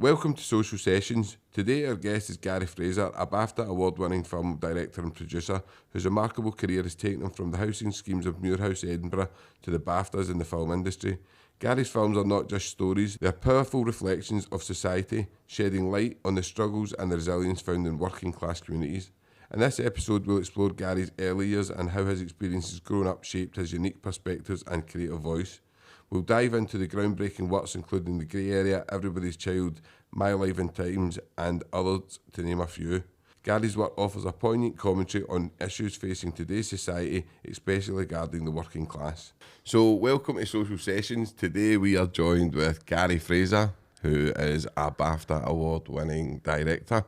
Welcome to Social Sessions. Today our guest is Garry Fraser, a BAFTA award-winning film director and producer whose remarkable career has taken him from the housing schemes of Muirhouse, Edinburgh to the BAFTAs in the film industry. Garry's films are not just stories, they are powerful reflections of society, shedding light on the struggles and the resilience found in working class communities. In this episode we'll explore Garry's early years and how his experiences growing up shaped his unique perspectives and creative voice. We'll dive into the groundbreaking works including The Grey Area, Everybody's Child, My Life in Times and others, to name a few. Garry's work offers a poignant commentary on issues facing today's society, especially regarding the working class. So welcome to Social Sessions. Today we are joined with Garry Fraser, who is a BAFTA award-winning director.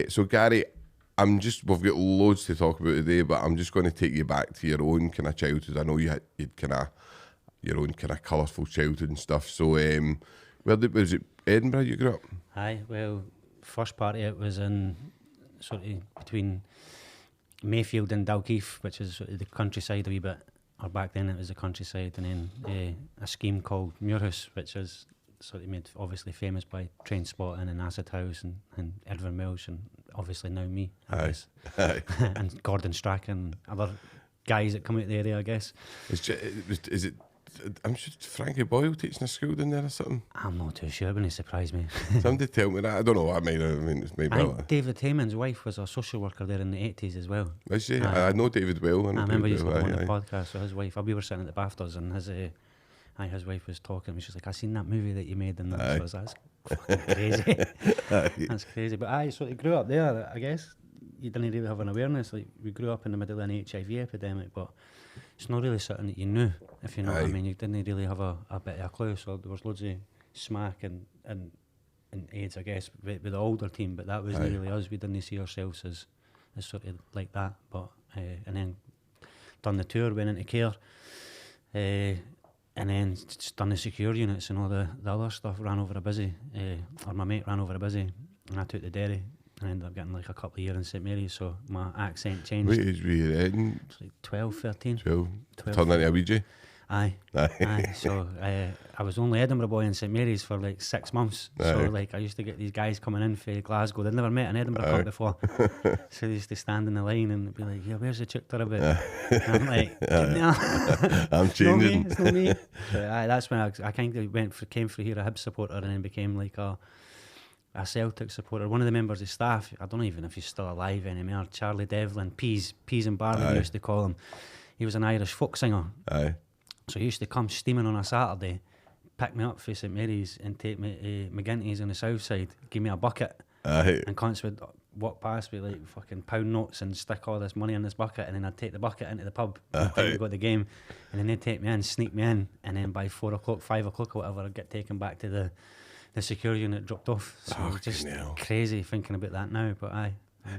So Garry, we've got loads to talk about today, but I'm just going to take you back to your own kind of childhood. I know you'd kind of your own kind of colourful childhood and stuff. So, was it Edinburgh you grew up? Aye, well, first part of it was in sort of between Mayfield and Dalkeith, which is sort of the countryside a wee bit, or back then it was the countryside, and then a scheme called Muirhouse, which is sort of made obviously famous by Trainspotting and Acid House and Edward Mills, and obviously now me, I guess. Aye. And Gordon Strachan and other guys that come out of the area, I guess. Is it? I'm sure Frankie Boyle teaching a school down there or something. I'm not too sure, wouldn't it surprise me? Somebody tell me that. I don't know what I mean. It's maybe. I think David Heyman's wife was a social worker there in the 80s as well. Is she? I know David well. I remember he was on the podcast, so his wife, we were sitting at the BAFTAs and his wife was talking. She's like, I seen that movie that you made, and I was that's fucking crazy. That's crazy. But so he grew up there, I guess. You didn't really have an awareness. Like, we grew up in the middle of an HIV epidemic, but it's not really something that you knew, if you know what I mean. You didn't really have a bit of a clue. So there was loads of smack and AIDS, I guess, with the older team, but that wasn't really us. We didn't see ourselves as sort of like that. But and then done the tour, went into care, and then just done the secure units and all the other stuff. Ran over a busy, or my mate ran over a busy, and I took the Derry. I ended up getting like a couple of years in St Mary's, so my accent changed. What age were you in? It's like 12, 13. 12. Turned into a Ouija? Aye. So I was only Edinburgh boy in St Mary's for like 6 months. So like I used to get these guys coming in from Glasgow. They'd never met an Edinburgh club before. So they used to stand in the line and be like, yeah, where's the chick about? And I'm like, I'm changing. It's not me. So, that's when I kind of came through here a Hibs supporter and then became like a Celtic supporter. One of the members of staff, I don't know even if he's still alive anymore, Charlie Devlin, Peas and Barley we used to call him. He was an Irish folk singer. Aye. So he used to come steaming on a Saturday, pick me up for St Mary's and take me to McGinty's on the south side, give me a bucket. Aye. And Cunts would walk past with like fucking pound notes and stick all this money in this bucket, and then I'd take the bucket into the pub until we got the game, and then they'd take me in, sneak me in, and then by 4 o'clock, 5 o'clock or whatever, I'd get taken back to the secure unit, dropped off. So just crazy thinking about that now, but aye.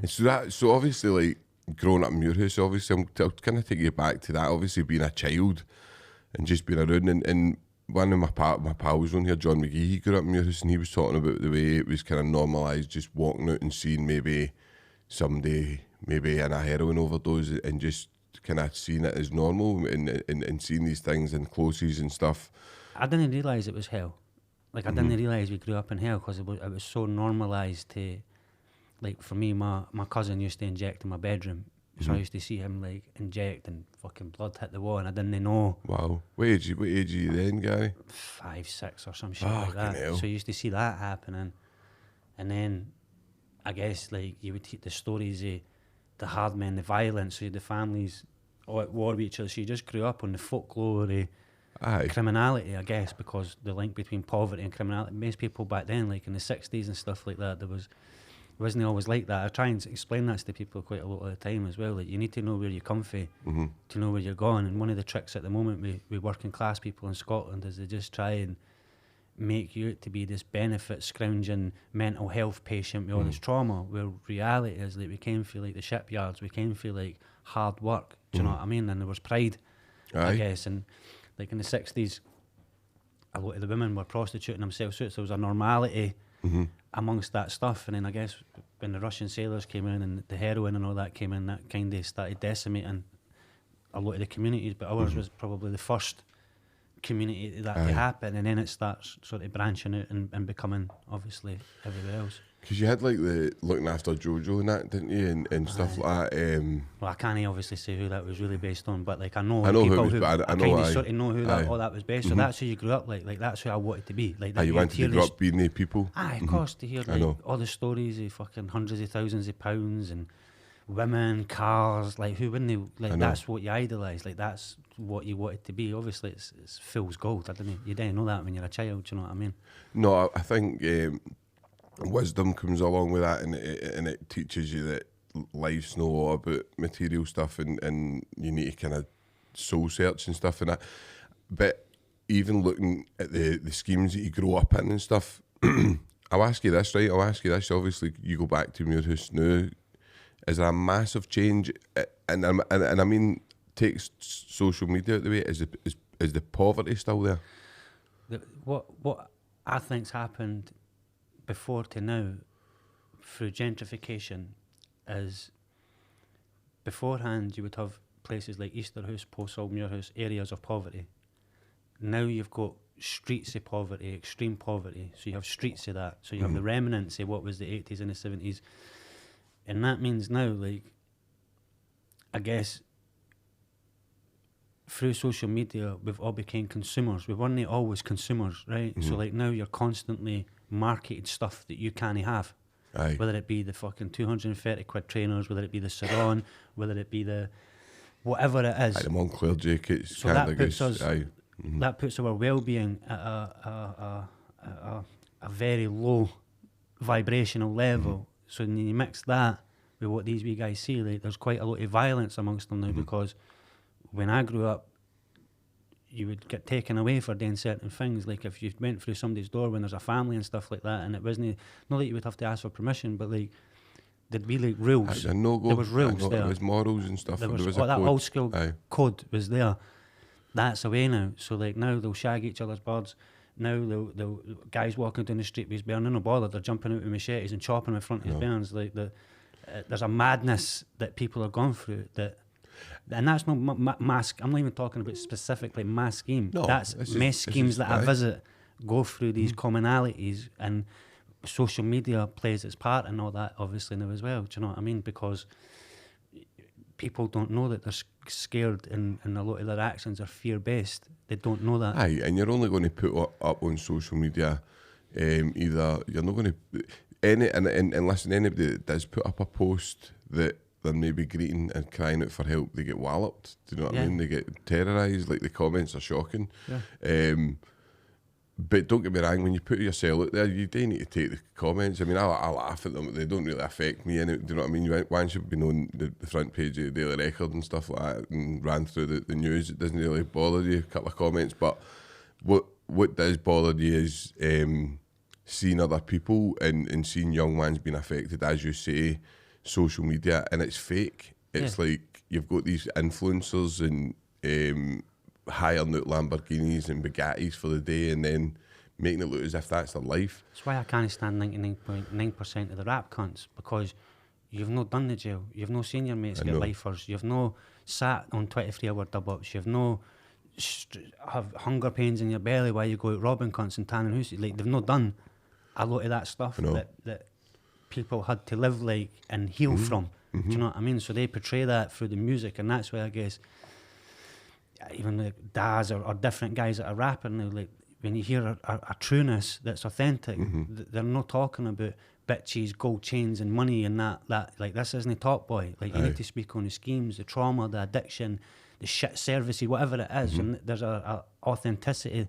So obviously, like, growing up in Muirhouse, obviously, I'll kind of take you back to that, obviously being a child and just being around, and one of my pals on here, John McGee, he grew up in Muirhouse, and he was talking about the way it was kind of normalised, just walking out and seeing maybe somebody maybe in a heroin overdose and just kind of seeing it as normal and seeing these things in closes and stuff. I didn't realise it was hell. Like, I didn't realise we grew up in hell because it was so normalised to, like, for me, my cousin used to inject in my bedroom. So I used to see him, like, inject and fucking blood hit the wall, and I didn't know. Wow. What age are you then, Garry? 5, 6 or some shit like that. Hell. So I used to see that happening. And then, I guess, like, you would hear the stories of the hard men, the violence, so the families all at war with each other. So you just grew up on the folklore of criminality, I guess, because the link between poverty and criminality. Most people back then, like in the 60s and stuff like that, it wasn't always like that. I try and explain that to people quite a lot of the time as well. Like, you need to know where you come from to know where you're going. And one of the tricks at the moment with working class people in Scotland is they just try and make you out to be this benefit scrounging mental health patient with all this trauma, where reality is like we came through like the shipyards, we came through like hard work. Do you know what I mean? And there was pride, I guess, and like in the 60s, a lot of the women were prostituting themselves out, so there was a normality amongst that stuff. And then I guess when the Russian sailors came in and the heroin and all that came in, that kind of started decimating a lot of the communities, but ours was probably the first community that to happen, and then it starts sort of branching out and becoming obviously everywhere else. Because you had like the looking after Jojo and that, didn't you, and stuff like that. Well, I can't obviously say who that was really based on, but like I know who people it was, who but I I know kind of sort of know who that all that was based. So Mhm. that's who you grew up like that's who I wanted to be. Like that You wanted to grow up being the people. Of course, to hear I like know. all the stories of fucking hundreds of thousands of pounds and women, cars, like who wouldn't they, like that's what you idolise, like that's what you wanted to be. Obviously it's fool's gold. I don't know, you didn't know that when you're a child, do you know what I mean? No, I think wisdom comes along with that, and it teaches you that life's not all about material stuff, and you need to kind of soul search and stuff and that. But even looking at the schemes that you grow up in and stuff, I'll ask you this, right? Obviously, you go back to Muirhouse now. Is there a massive change? And I mean, take social media out of the way. Is the poverty still there? What I think's happened before to now through gentrification is beforehand you would have places like Easterhouse, Posthall, Muirhouse, areas of poverty. Now you've got streets of poverty, extreme poverty. So you have streets of that. So you have the remnants of what was the 80s and the 70s. And that means now, like, I guess, through social media, we've all become consumers. We weren't always consumers, right? So, like, now you're constantly marketed stuff that you can't have. Aye. Whether it be the fucking 230 quid trainers, whether it be the sarong, whether it be the whatever it is. Like the Moncler jackets. So that puts us, that puts our well-being at a very low vibrational level. So when you mix that with what these wee guys see, like there's quite a lot of violence amongst them now, because when I grew up, you would get taken away for doing certain things. Like if you went through somebody's door when there's a family and stuff like that, and it wasn't, not that you would have to ask for permission, but like there'd be like rules. There was rules there. There was morals and stuff. There was a that code. old school code was there. That's away now. So like now they'll shag each other's birds. Now the guys walking down the street with his bear, no bother, they're jumping out with machetes and chopping in front of his bairns. Like there's a madness that people are going through that, and that's no mass. I'm not even talking about specifically mass scheme. No, that's mass schemes that I visit go through these commonalities, and social media plays its part in all that obviously now as well. Do you know what I mean? Because people don't know that they're scared, and a lot of their actions are fear-based. They don't know that. Aye, and you're only going to put up on social media, either you're not going to and listen, anybody that does put up a post that they're maybe greeting and crying out for help, they get walloped. Do you know what I mean? They get terrorised. Like the comments are shocking. Yeah. But don't get me wrong, when you put yourself out there, you do need to take the comments. I mean, I laugh at them, but they don't really affect me. Do you know what I mean? Once you've been on the front page of the Daily Record and stuff like that, and ran through the news, it doesn't really bother you, a couple of comments. But what does bother you is seeing other people and seeing young ones being affected, as you say, social media, and it's fake. It's like you've got these influencers and hiring out Lamborghinis and Bugattis for the day, and then making it look as if that's their life. That's why I can't stand 99.9% of the rap cunts, because you've not done the jail, you've not seen your mates get lifers, you've not sat on 23-hour dub-ups, you've not have hunger pains in your belly while you go out robbing cunts and tanning houses. Like, they've not done a lot of that stuff that people had to live like and heal from. Do you know what I mean? So they portray that through the music, and that's why I guess even like Daz or different guys that are rapping now, like when you hear a trueness that's authentic, they're not talking about bitches, gold chains and money and that like this isn't Top Boy. Like you need to speak on the schemes, the trauma, the addiction, the shit services, whatever it is, and there's a authenticity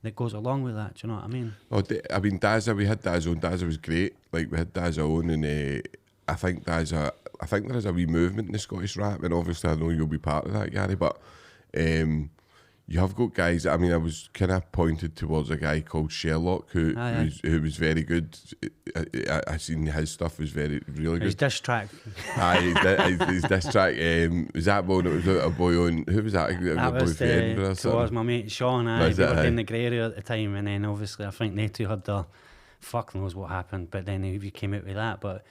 that goes along with that. Do you know what I mean? Oh, I mean, Dazza, we had Dazza on. Dazza was great. Like, we had Dazza on, and I think there is a wee movement in the Scottish rap, and obviously I know you'll be part of that, Gary, but you have got guys. I mean, I was kind of pointed towards a guy called Sherlock who was very good. I seen his stuff was really good. His diss track. His diss track. Was that one that was a boy on? Who was that? That was towards my mate Sean. We were in the grey area at the time, and then obviously I think they two had the fuck knows what happened. But then he came out with that. But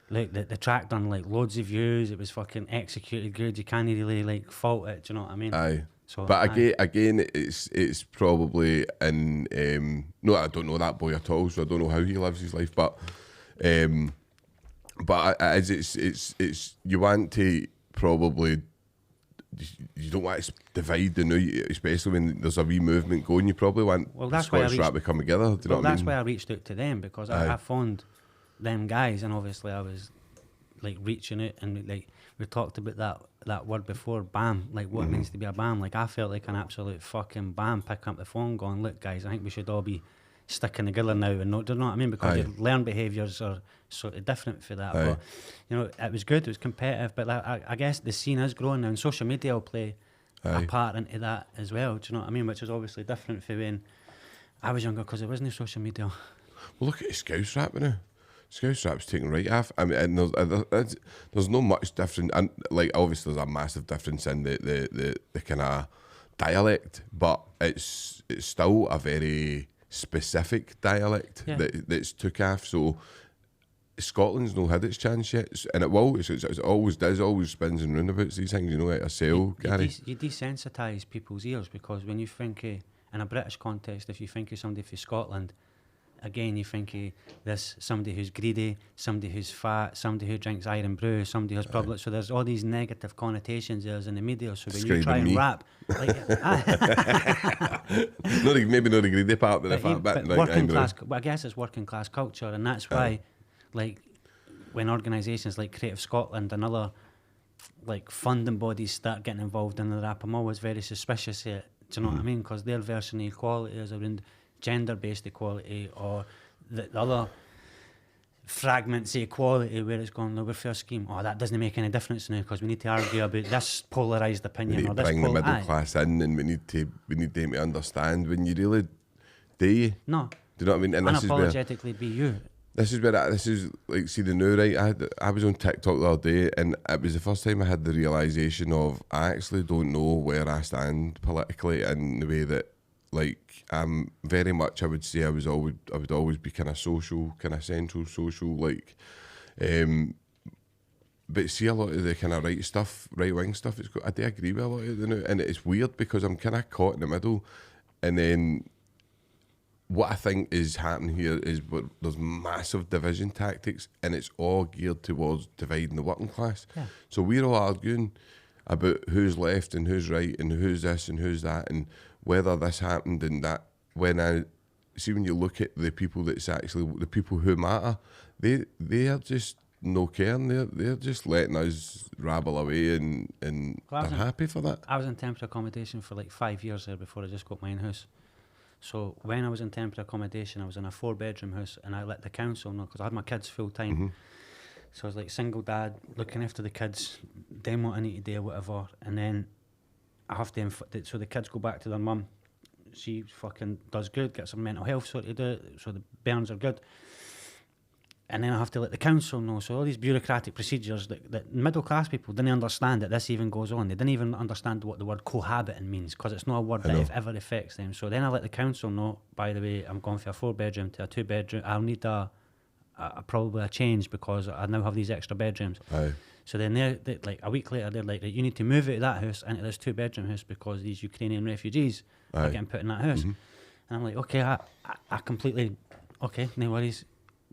like the track done like loads of views. It was fucking executed good. You can't really like fault it. Do you know what I mean? Aye. So, But again, it's probably in. No, I don't know that boy at all, so I don't know how he lives his life. But as it's you want to probably. You don't want to divide the new, especially when there's a wee movement going. You probably want Scottish rap to come together. Do you know what I mean? That's why I reached out to them, because I phoned them guys, and obviously I was like reaching out, and like we talked about that word before, BAM, like what it means to be a BAM. Like I felt like an absolute fucking BAM picking up the phone going, look guys, I think we should all be sticking together now, and do you know what I mean? Because your learned behaviours are sort of different for that. But you know, it was good, it was competitive, but I guess the scene is growing now, and social media will play a part into that as well. Do you know what I mean? Which is obviously different for when I was younger, because there wasn't social media. Well, look at the Scouse rap now. Scouse rap's taken right off. I mean, and there's no much different, and like obviously there's a massive difference in the kind of dialect, but it's still a very specific dialect that's took off. So Scotland's no had its chance yet, and it will. It always does, always spins and roundabouts, these things, you know, like a sail, Gary. You desensitise people's ears, because when you think in a British context, if you think of somebody from Scotland, again you think of this somebody who's greedy, somebody who's fat, somebody who drinks iron brew, somebody who's public. So there's all these negative connotations there's in the media. So when you try and rap, like, maybe not the greedy part, but the fat bit. But working class, I guess it's working class culture, and that's why, like, when organisations like Creative Scotland and other like funding bodies start getting involved in the rap, I'm always very suspicious of it. Do you know what I mean? Because their version of equality is around gender-based equality, or the other fragments of equality where it's gone, no, we're for a scheme. Oh, that doesn't make any difference now, because we need to argue about this polarised opinion. We need to bring the middle class in, and we need them to understand when you really do. No. Do you know what I mean? And unapologetically be you. This is like, see the new, right? I was on TikTok the other day, and it was the first time I had the realisation of I actually don't know where I stand politically, in the way that, like, I'm very much, I would say I would always be kind of social, kind of central social, like, but see a lot of the kind of right wing stuff. I do agree with a lot of it, and it's weird because I'm kind of caught in the middle, and then what I think is happening here is there's massive division tactics, and it's all geared towards dividing the working class. Yeah. So we're all arguing about who's left and who's right and who's this and who's that, and whether this happened and that. When you look at the people that's actually the people who matter, they are just no caring. They're just letting us rabble away, and they're happy for that. I was in temporary accommodation for like 5 years there before I just got my own house. So when I was in temporary accommodation, I was in a 4-bedroom house, and I let the council know, because I had my kids full time. Mm-hmm. So I was like single dad, looking after the kids, doing what I need to do, whatever. And then I have to, so the kids go back to their mum. She fucking does good, gets some mental health sort of do, so the bairns are good. And then I have to let the council know. So all these bureaucratic procedures that middle class people didn't understand that this even goes on. They didn't even understand what the word cohabiting means, because it's not a word that ever affects them. So then I let the council know, by the way, I'm going from a 4-bedroom to a 2-bedroom. I'll need probably a change, because I now have these extra bedrooms. Aye. So then they like a week later, they're like, you need to move out of that house into this 2-bedroom house, because these Ukrainian refugees are getting put in that house. Mm-hmm. And I'm like, okay, I completely, okay, no worries.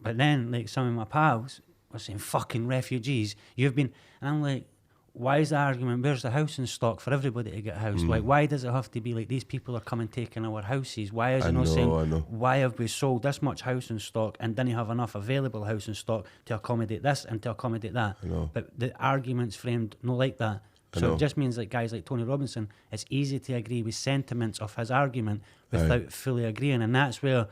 But then, like, some of my pals were saying, fucking refugees, you've been... And I'm like, why is the argument, where's the housing stock for everybody to get a house? Like, why does it have to be like these people are coming taking our houses? Why is it not saying, why have we sold this much housing stock and didn't have enough available housing stock to accommodate this and to accommodate that? But the argument's framed not like that. So it just means that guys like Tony Robinson, it's easy to agree with sentiments of his argument without fully agreeing. And that's where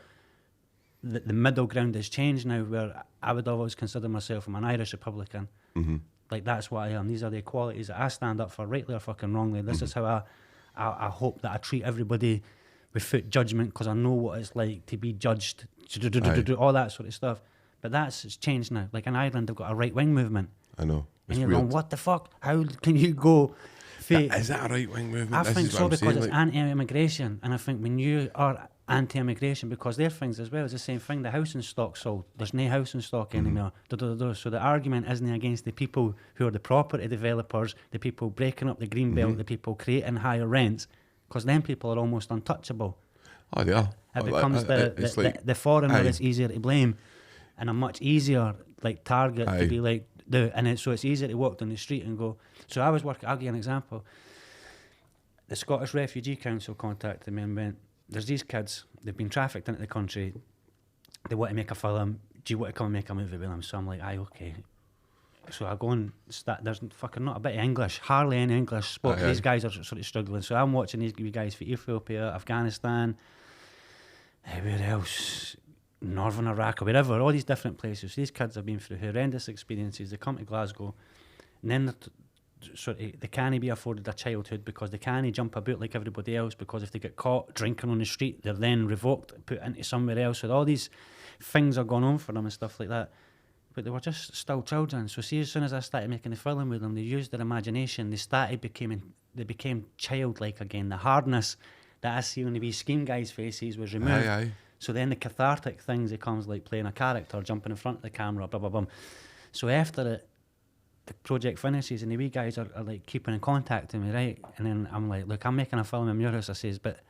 the middle ground has changed now, where I would always consider myself an Irish Republican. Mm-hmm. Like, that's what I am. These are the equalities that I stand up for, rightly or fucking wrongly. This is how I hope that I treat everybody without judgment, because I know what it's like to be judged, all that sort of stuff. But it's changed now. Like, in Ireland, they've got a right-wing movement. I know. And you're going, what the fuck? How can you go... Is that a right-wing movement? I think so, because it's anti-immigration. And I think when you are anti-immigration, because their things as well is the same thing. The housing stock sold. There's no housing stock anymore. So the argument isn't against the people who are the property developers, the people breaking up the green belt, the people creating higher rents, because then people are almost untouchable. Oh, yeah. It becomes the foreigner that's easier to blame, and a much easier like target to be like so it's easier to walk down the street and go. So I was working. I'll give you an example. The Scottish Refugee Council contacted me and went, there's these kids, they've been trafficked into the country, they want to make a film, do you want to come and make a movie with them? So I'm like, aye, okay. So I go and start, there's fucking not a bit of English, hardly any English spoke. These guys are sort of struggling. So I'm watching these guys for Ethiopia, Afghanistan, where else? Northern Iraq or wherever, all these different places. These kids have been through horrendous experiences. They come to Glasgow, and then they can't be afforded a childhood because they can't jump about like everybody else, because if they get caught drinking on the street, they're then revoked, put into somewhere else. So all these things are going on for them and stuff like that. But they were just still children. So see, as soon as I started making the film with them, they used their imagination. They became childlike again. The hardness that I see on the wee scheme guys' faces was removed. So then the cathartic things becomes like playing a character, jumping in front of the camera, blah, blah, blah. So after it, the project finishes and the wee guys are like keeping in contact with me, right? And then I'm like, look, I'm making a film in Muirhouse, I says, but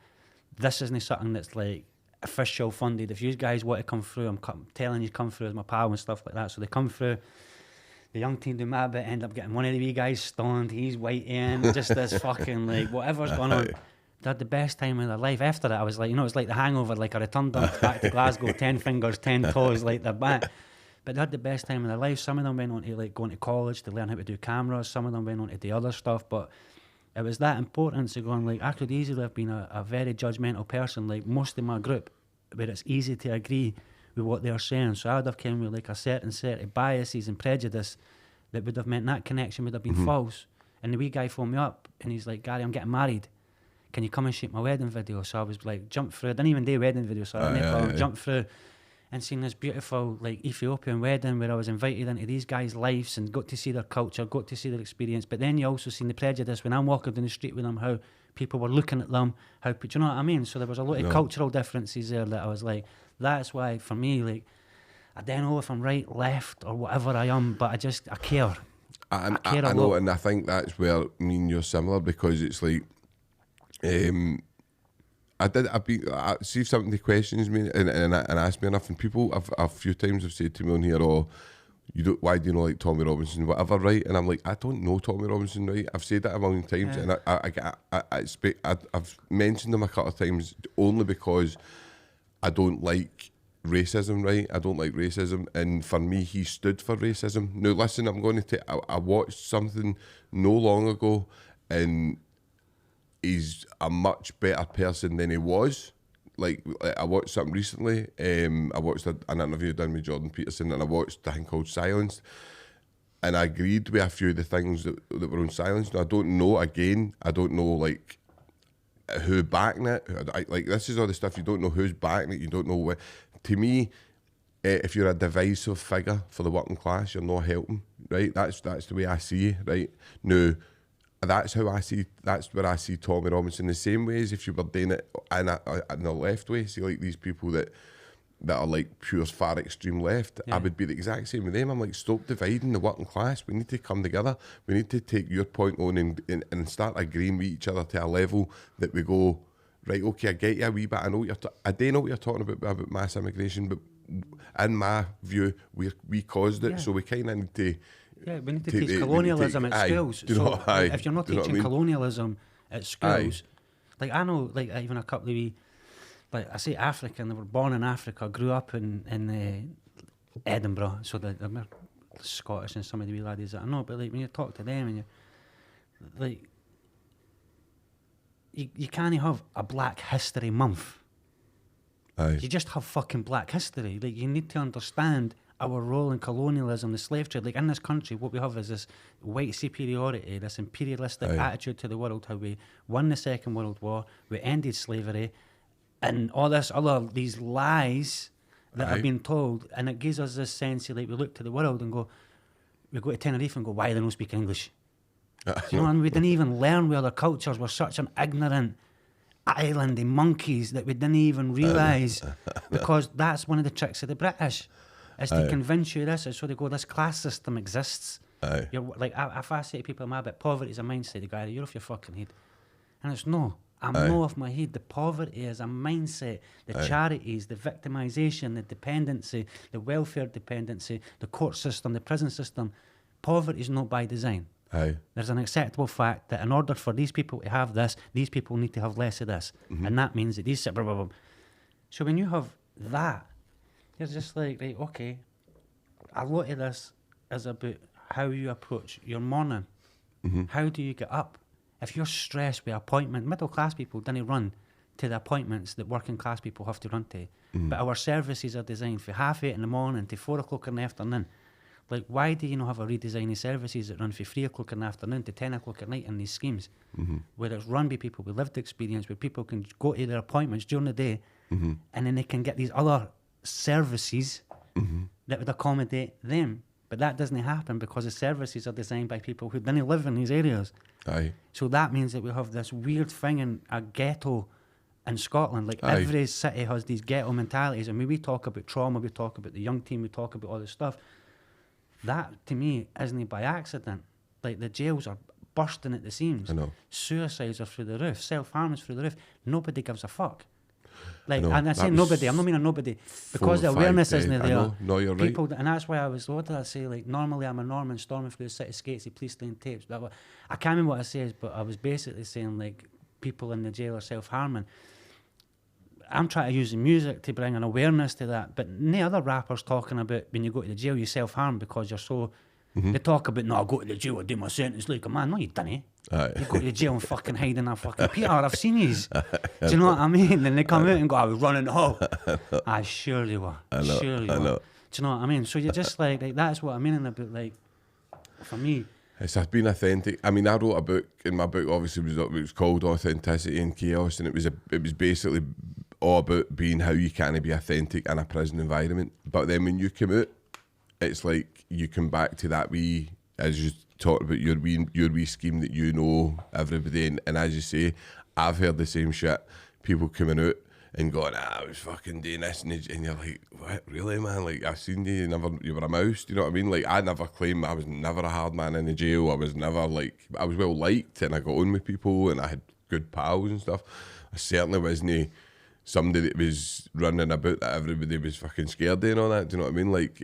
this isn't something that's like official funded. If you guys want to come through, I'm telling you, come through as my pal and stuff like that. So they come through. The young team do my bit, end up getting one of the wee guys stoned, he's waiting, just this fucking like whatever's going on. They had the best time of their life. After that, I was like, it's like The Hangover, like I returned them back to Glasgow, 10 fingers, 10 toes, like they're back. But they had the best time of their life. Some of them went on to like going to college to learn how to do cameras. Some of them went on to do other stuff. But it was that importance of going like, I could easily have been a very judgmental person, like most of my group, where it's easy to agree with what they're saying. So I would have came with like a certain set of biases and prejudice that would have meant that connection would have been false. And the wee guy phoned me up and he's like, Gary, I'm getting married. Can you come and shoot my wedding video? So I was like, jump through. I didn't even do wedding video, so I jumped through and seen this beautiful like Ethiopian wedding where I was invited into these guys' lives and got to see their culture, got to see their experience. But then you also seen the prejudice when I'm walking down the street with them, how people were looking at them, do you know what I mean? So there was a lot of cultural differences there that I was like, that's why for me, like, I don't know if I'm right, left, or whatever I am, but I care. I care a lot. Know, and I think that's where me and you're similar, because it's like, I see if somebody questions me and ask me enough, and people a few times have said to me on here, why do you not like Tommy Robinson, whatever, right? And I'm like, I don't know Tommy Robinson, right? I've said that a million times, and I've mentioned him a couple of times only because I don't like racism, right? I don't like racism, and for me, he stood for racism. Now, listen, I'm going to take. I watched something no long ago, and he's a much better person than he was. Like I watched something recently. I watched an interview done with Jordan Peterson, and I watched a thing called Silenced, and I agreed with a few of the things that were on Silenced. Now, I don't know. Again, I don't know like who backing it. Like this is all the stuff you don't know who's backing it. You don't know what. To me, if you're a divisive figure for the working class, you're not helping. Right? That's the way I see it. Right now. That's how I see. That's where I see Tommy Robinson. The same way as if you were doing it in the left way. See, like these people that are like pure far extreme left. I would be the exact same with them. I'm like, stop dividing the working class. We need to come together. We need to take your point on and start agreeing with each other to a level that we go, right, okay, I get you a wee bit. I know what I do know what you're talking about mass immigration, but in my view, we caused it, so we kind of need to. Yeah, we need to teach colonialism at schools. So if you're not teaching colonialism at schools, like I know, like even a couple of wee, like I say African, they were born in Africa, grew up in Edinburgh, so they're Scottish and some of the wee laddies that I know, but like when you talk to them and you, like, you can't have a Black History Month. You just have fucking Black History. Like you need to understand our role in colonialism, the slave trade. Like in this country, what we have is this white superiority, this imperialistic attitude to the world, how we won the Second World War, we ended slavery, and all this these lies that have been told, and it gives us this sense of like we look to the world and go, we go to Tenerife and go, why they don't speak English? You know, and we didn't even learn where other cultures were such an ignorant islandy monkeys that we didn't even realise, because that's one of the tricks of the British, is to convince you this. So they go, this class system exists. You're like, if I say to people, "My bit poverty is a mindset," they go, "You're off your fucking head," and it's no. I'm not off my head. The poverty is a mindset. The charities, the victimisation, the dependency, the welfare dependency, the court system, the prison system. Poverty is not by design. There's an acceptable fact that in order for these people to have this, these people need to have less of this. And that means that these... Blah, blah, blah. So when you have that, you're just like, right, okay, a lot of this is about how you approach your morning. How do you get up? If you're stressed with appointment, middle class people didn't run to the appointments that working class people have to run to. But our services are designed for 8:30 in the morning to 4 o'clock in the afternoon. Like, why do you not have a redesign of services that run from 3 o'clock in the afternoon to 10 o'clock at night in these schemes? Where it's run by people with lived experience, where people can go to their appointments during the day, and then they can get these other services that would accommodate them. But that doesn't happen because the services are designed by people who didn't live in these areas. So that means that we have this weird thing in a ghetto in Scotland. Like, every city has these ghetto mentalities. And when we talk about trauma, we talk about the young team, we talk about all this stuff. That, to me, isn't by accident. Like, the jails are bursting at the seams. I know. Suicides are through the roof. Self-harm is through the roof. Nobody gives a fuck. Like, and I say nobody, I'm not meaning nobody, because the awareness isn't there. No, you're people, right. And that's why I was, what did I say? Like, normally I'm a Norman storming through the city skates, the police laying tapes. But I can't remember what I said, but I was basically saying, like, people in the jail are self-harming. I'm trying to use the music to bring an awareness to that, but no other rappers talking about when you go to the jail, you self-harm because you're so... They talk about, no, I go to the jail, I do my sentence like a man. No, you didn't. You go to the jail and fucking hide in that fucking... Peter, I've seen these. Do you know what I mean? And they come out and go, I was running the hall. I surely were. I know. Do you know what I mean? So you're just like that's what I'm meaning about, like, for me. It's been authentic. I mean, I wrote a book, and my book obviously was called Authenticity and Chaos, and it was basically all about being how you can be authentic in a prison environment. But then when you come out, it's like you come back to that wee, as you talked about, your wee scheme that you know everybody, and as you say, I've heard the same shit. People coming out and going, I was fucking doing this, and you're like, what, really, man? Like, I've seen you were a mouse, do you know what I mean? Like, I never claimed I was never a hard man in the jail. I was never like, I was well liked, and I got on with people, and I had good pals and stuff. I certainly wasn't somebody that was running about that everybody was fucking scared of and all that, do you know what I mean? Like,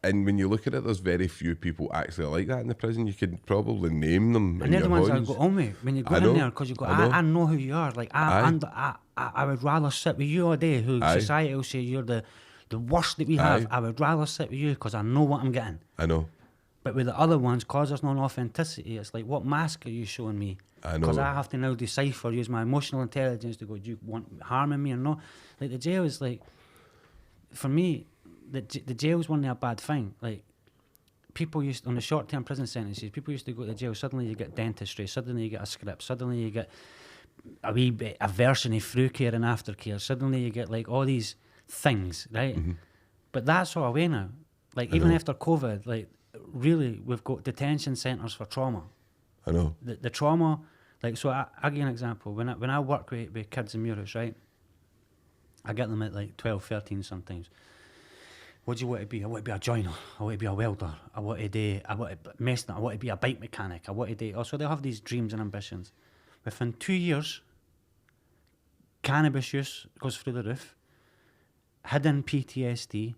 and when you look at it, there's very few people actually like that in the prison. You could probably name them. And they're the ones that go on me when you go in there, because you go, I know who you are. Like, I would rather sit with you all day, who society will say you're the worst that we have. I would rather sit with you because I know what I'm getting. I know. But with the other ones, because there's no authenticity, it's like, what mask are you showing me? I know. Because I have to now decipher, use my emotional intelligence to go, do you want harming me or not? Like, the jail is like, for me, the jail's one of a bad thing. Like, people used, on the short-term prison sentences, people used to go to jail, suddenly you get dentistry, suddenly you get a script, suddenly you get a version of through care and aftercare, suddenly you get like all these things, right? But that's all away now. Like, even after COVID, like, really, we've got detention centres for trauma. I know. The trauma, like, so I'll give you an example. When I work with kids in Muirhouse, right, I get them at like 12, 13 sometimes. What do you want to be? I want to be a joiner. I want to be a welder. I want to be a bike mechanic. I want to do... Also, they have these dreams and ambitions. Within 2 years, cannabis use goes through the roof, hidden PTSD.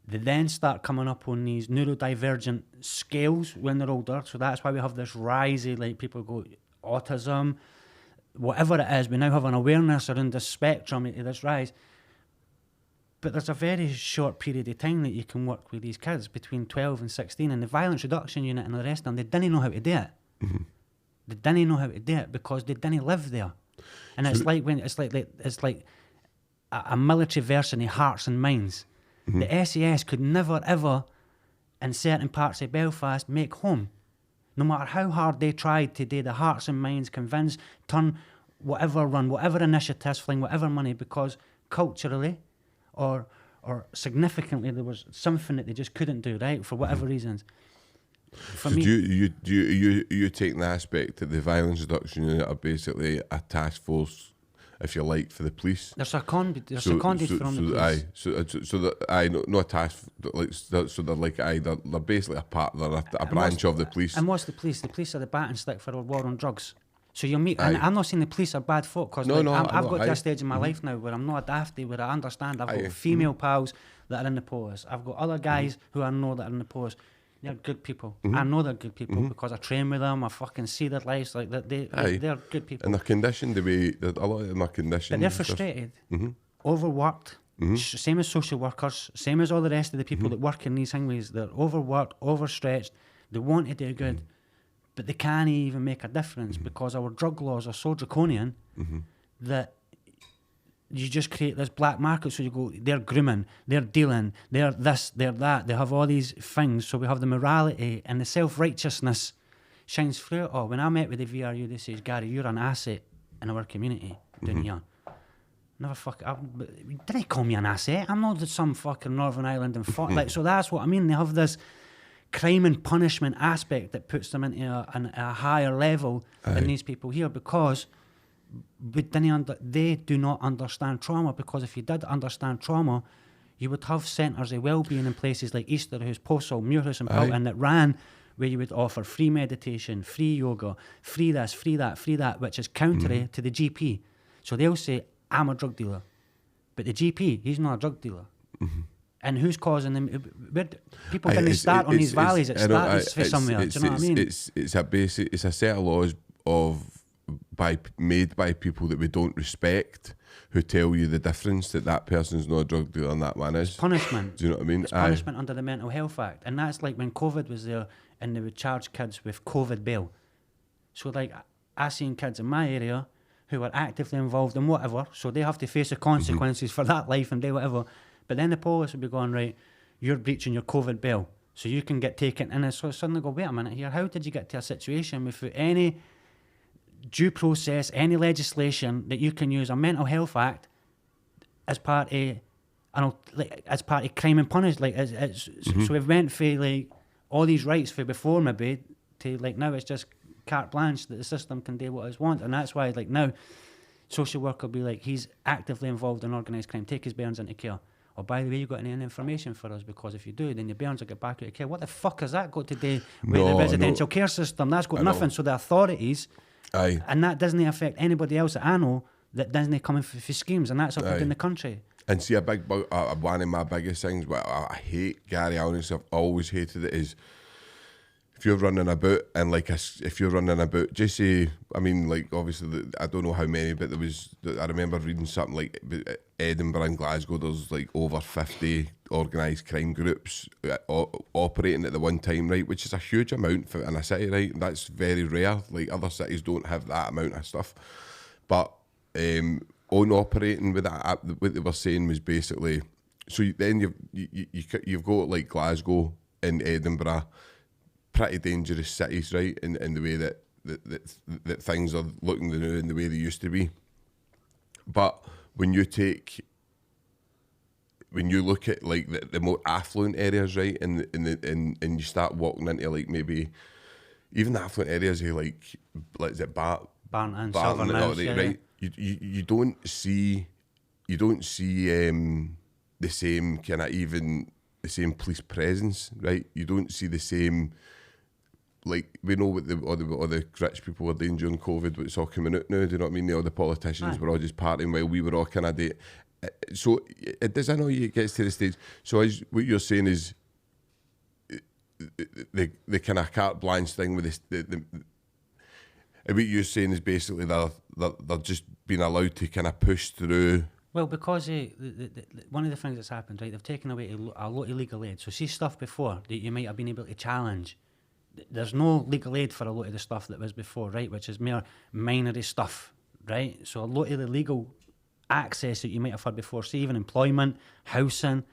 They then start coming up on these neurodivergent scales when they're older. So that's why we have this rise of, like, people go, autism, whatever it is. We now have an awareness around the spectrum of this rise. But there's a very short period of time that you can work with these kids between 12 and 16. And the violence reduction unit and the rest of them, they didn't know how to do it. They didn't know how to do it because they didn't live there. And so it's like a military version of Hearts and Minds. The SAS could never, ever, in certain parts of Belfast, make home. No matter how hard they tried to do the Hearts and Minds, convince, turn, run whatever initiatives, fling whatever money, because culturally or significantly there was something that they just couldn't do, right, for whatever reasons. For me, you take the aspect that the violence reduction unit are basically a task force if you like, for the police. They're seconded from the police. No task, like, so they're like, they're basically they're a branch of the police. And what's the police? The police are the batting stick for a war on drugs. So you'll meet, and I'm not saying the police are bad folk, because I've got to a stage in my life now where I'm not a dafty, where I understand. I've got female pals that are in the police. I've got other guys who I know that are in the police. They're good people. I know they're good people because I train with them. I fucking see their lives. Like they're good people. And they're conditioned the way that a lot of them are conditioned. But they're frustrated, overworked. Same as social workers, same as all the rest of the people that work in these things. They're overworked, overstretched. They want to do good. But they can't even make a difference because our drug laws are so draconian that you just create this black market. So you go, they're grooming, they're dealing, they're this, they're that. They have all these things. So we have the morality and the self-righteousness shines through it all. When I met with the VRU, they says, Gary, you're an asset in our community, didn't you? Never did they call me an asset? I'm not some fucking Northern Ireland and like. So that's what I mean. They have this crime and punishment aspect that puts them into a higher level than these people here, because they do not understand trauma. Because if you did understand trauma, you would have centres of well-being in places like Easterhouse, Postal, Muirhouse and Pilton that ran, where you would offer free meditation, free yoga, free this, free that, which is contrary to the GP. So they'll say, I'm a drug dealer, but the GP, he's not a drug dealer. And who's causing them? People didn't start on these valleys. It started for somewhere. Do you know what I mean? It's a set of laws made by people that we don't respect, who tell you the difference, that person's not a drug dealer and that man is. It's punishment. Do you know what I mean? It's punishment under the Mental Health Act. And that's like when COVID was there and they would charge kids with COVID bail. So like I seen kids in my area who are actively involved in whatever, so they have to face the consequences for that life and do whatever. But then the police would be going, right, you're breaching your COVID bail, so you can get taken. And I suddenly go, wait a minute here, how did you get to a situation without any due process, any legislation that you can use a Mental Health Act as part of, crime and punishment? So we've went for like all these rights for before maybe to like now it's just carte blanche that the system can do what it wants. And that's why like now social worker will be like, he's actively involved in organised crime, take his bairns into care. Oh, by the way, you got any information for us? Because if you do, then your bairns will get back out of care. What the fuck has that got to do with the residential care system? That's got nothing. So the authorities, and that doesn't affect anybody else that I know that doesn't come in for schemes, and that's up in the country. And see, one of my biggest things, what I hate, Gary, honestly, I've always hated it, is if you're running about and just say, I mean, like obviously, I don't know how many, but I remember reading something like Edinburgh and Glasgow, there's like over 50 organised crime groups operating at the one time, right? Which is a huge amount in a city, right? That's very rare. Like other cities don't have that amount of stuff. But on operating with that, what they were saying was basically, so then you've got like Glasgow and Edinburgh, pretty dangerous cities, right? In the way that things are looking now in the way they used to be. But when you look at like the more affluent areas, right, and you start walking into like maybe even the affluent areas, like is it Barton and right? You don't see the same kind of even the same police presence, right? You don't see the same. Like, we know what all the rich people were doing during COVID, what's all coming out now, do you know what I mean? All the politicians were all just partying while we were all kind of so it does, I know it gets to the stage. So what you're saying is the kind of carte blanche thing with this, what you're saying is basically they're just being allowed to kind of push through. Well, because one of the things that's happened, right, they've taken away a lot of legal aid. So see stuff before that you might have been able to challenge. There's no legal aid for a lot of the stuff that was before, right, which is mere minority stuff, right? So a lot of the legal access that you might have had before, see even employment, housing,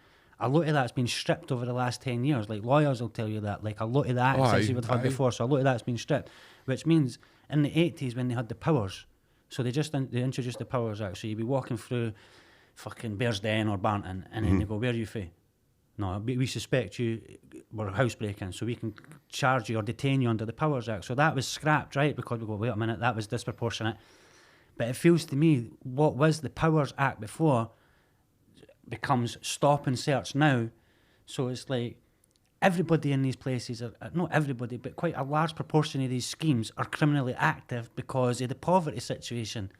a lot of that's been stripped over the last 10 years. Like lawyers will tell you that, like a lot of the access you would have had before, so a lot of that's been stripped, which means in the 80s when they had the powers, so they introduced the Powers Act, so you'd be walking through fucking Bearsden or Barnton, and then they go, where are you from? No, we suspect you were housebreaking, so we can charge you or detain you under the Powers Act. So that was scrapped, right? Because we go, wait a minute, that was disproportionate. But it feels to me what was the Powers Act before becomes stop and search now. So it's like everybody in these places, not everybody, but quite a large proportion of these schemes are criminally active because of the poverty situation.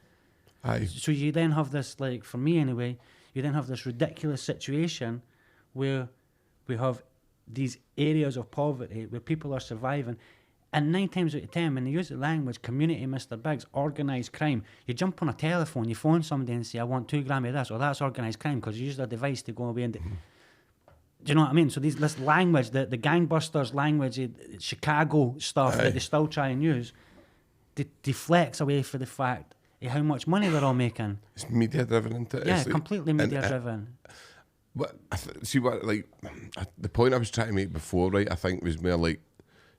Aye. So you then have this, like, for me anyway, you then have this ridiculous situation where we have these areas of poverty where people are surviving. And 9 times out of 10, when they use the language, community, Mr. Biggs, organised crime, you jump on a telephone, you phone somebody and say, I want 2 grams of this, or that's organised crime, because you use their device to go away and... Do you know what I mean? So this language, the gangbusters language, Chicago stuff that they still try and use, deflects away from the fact of how much money they're all making. It's media driven, isn't it? Yeah, It's like, completely media driven. But the point I was trying to make before, right? I think was more like,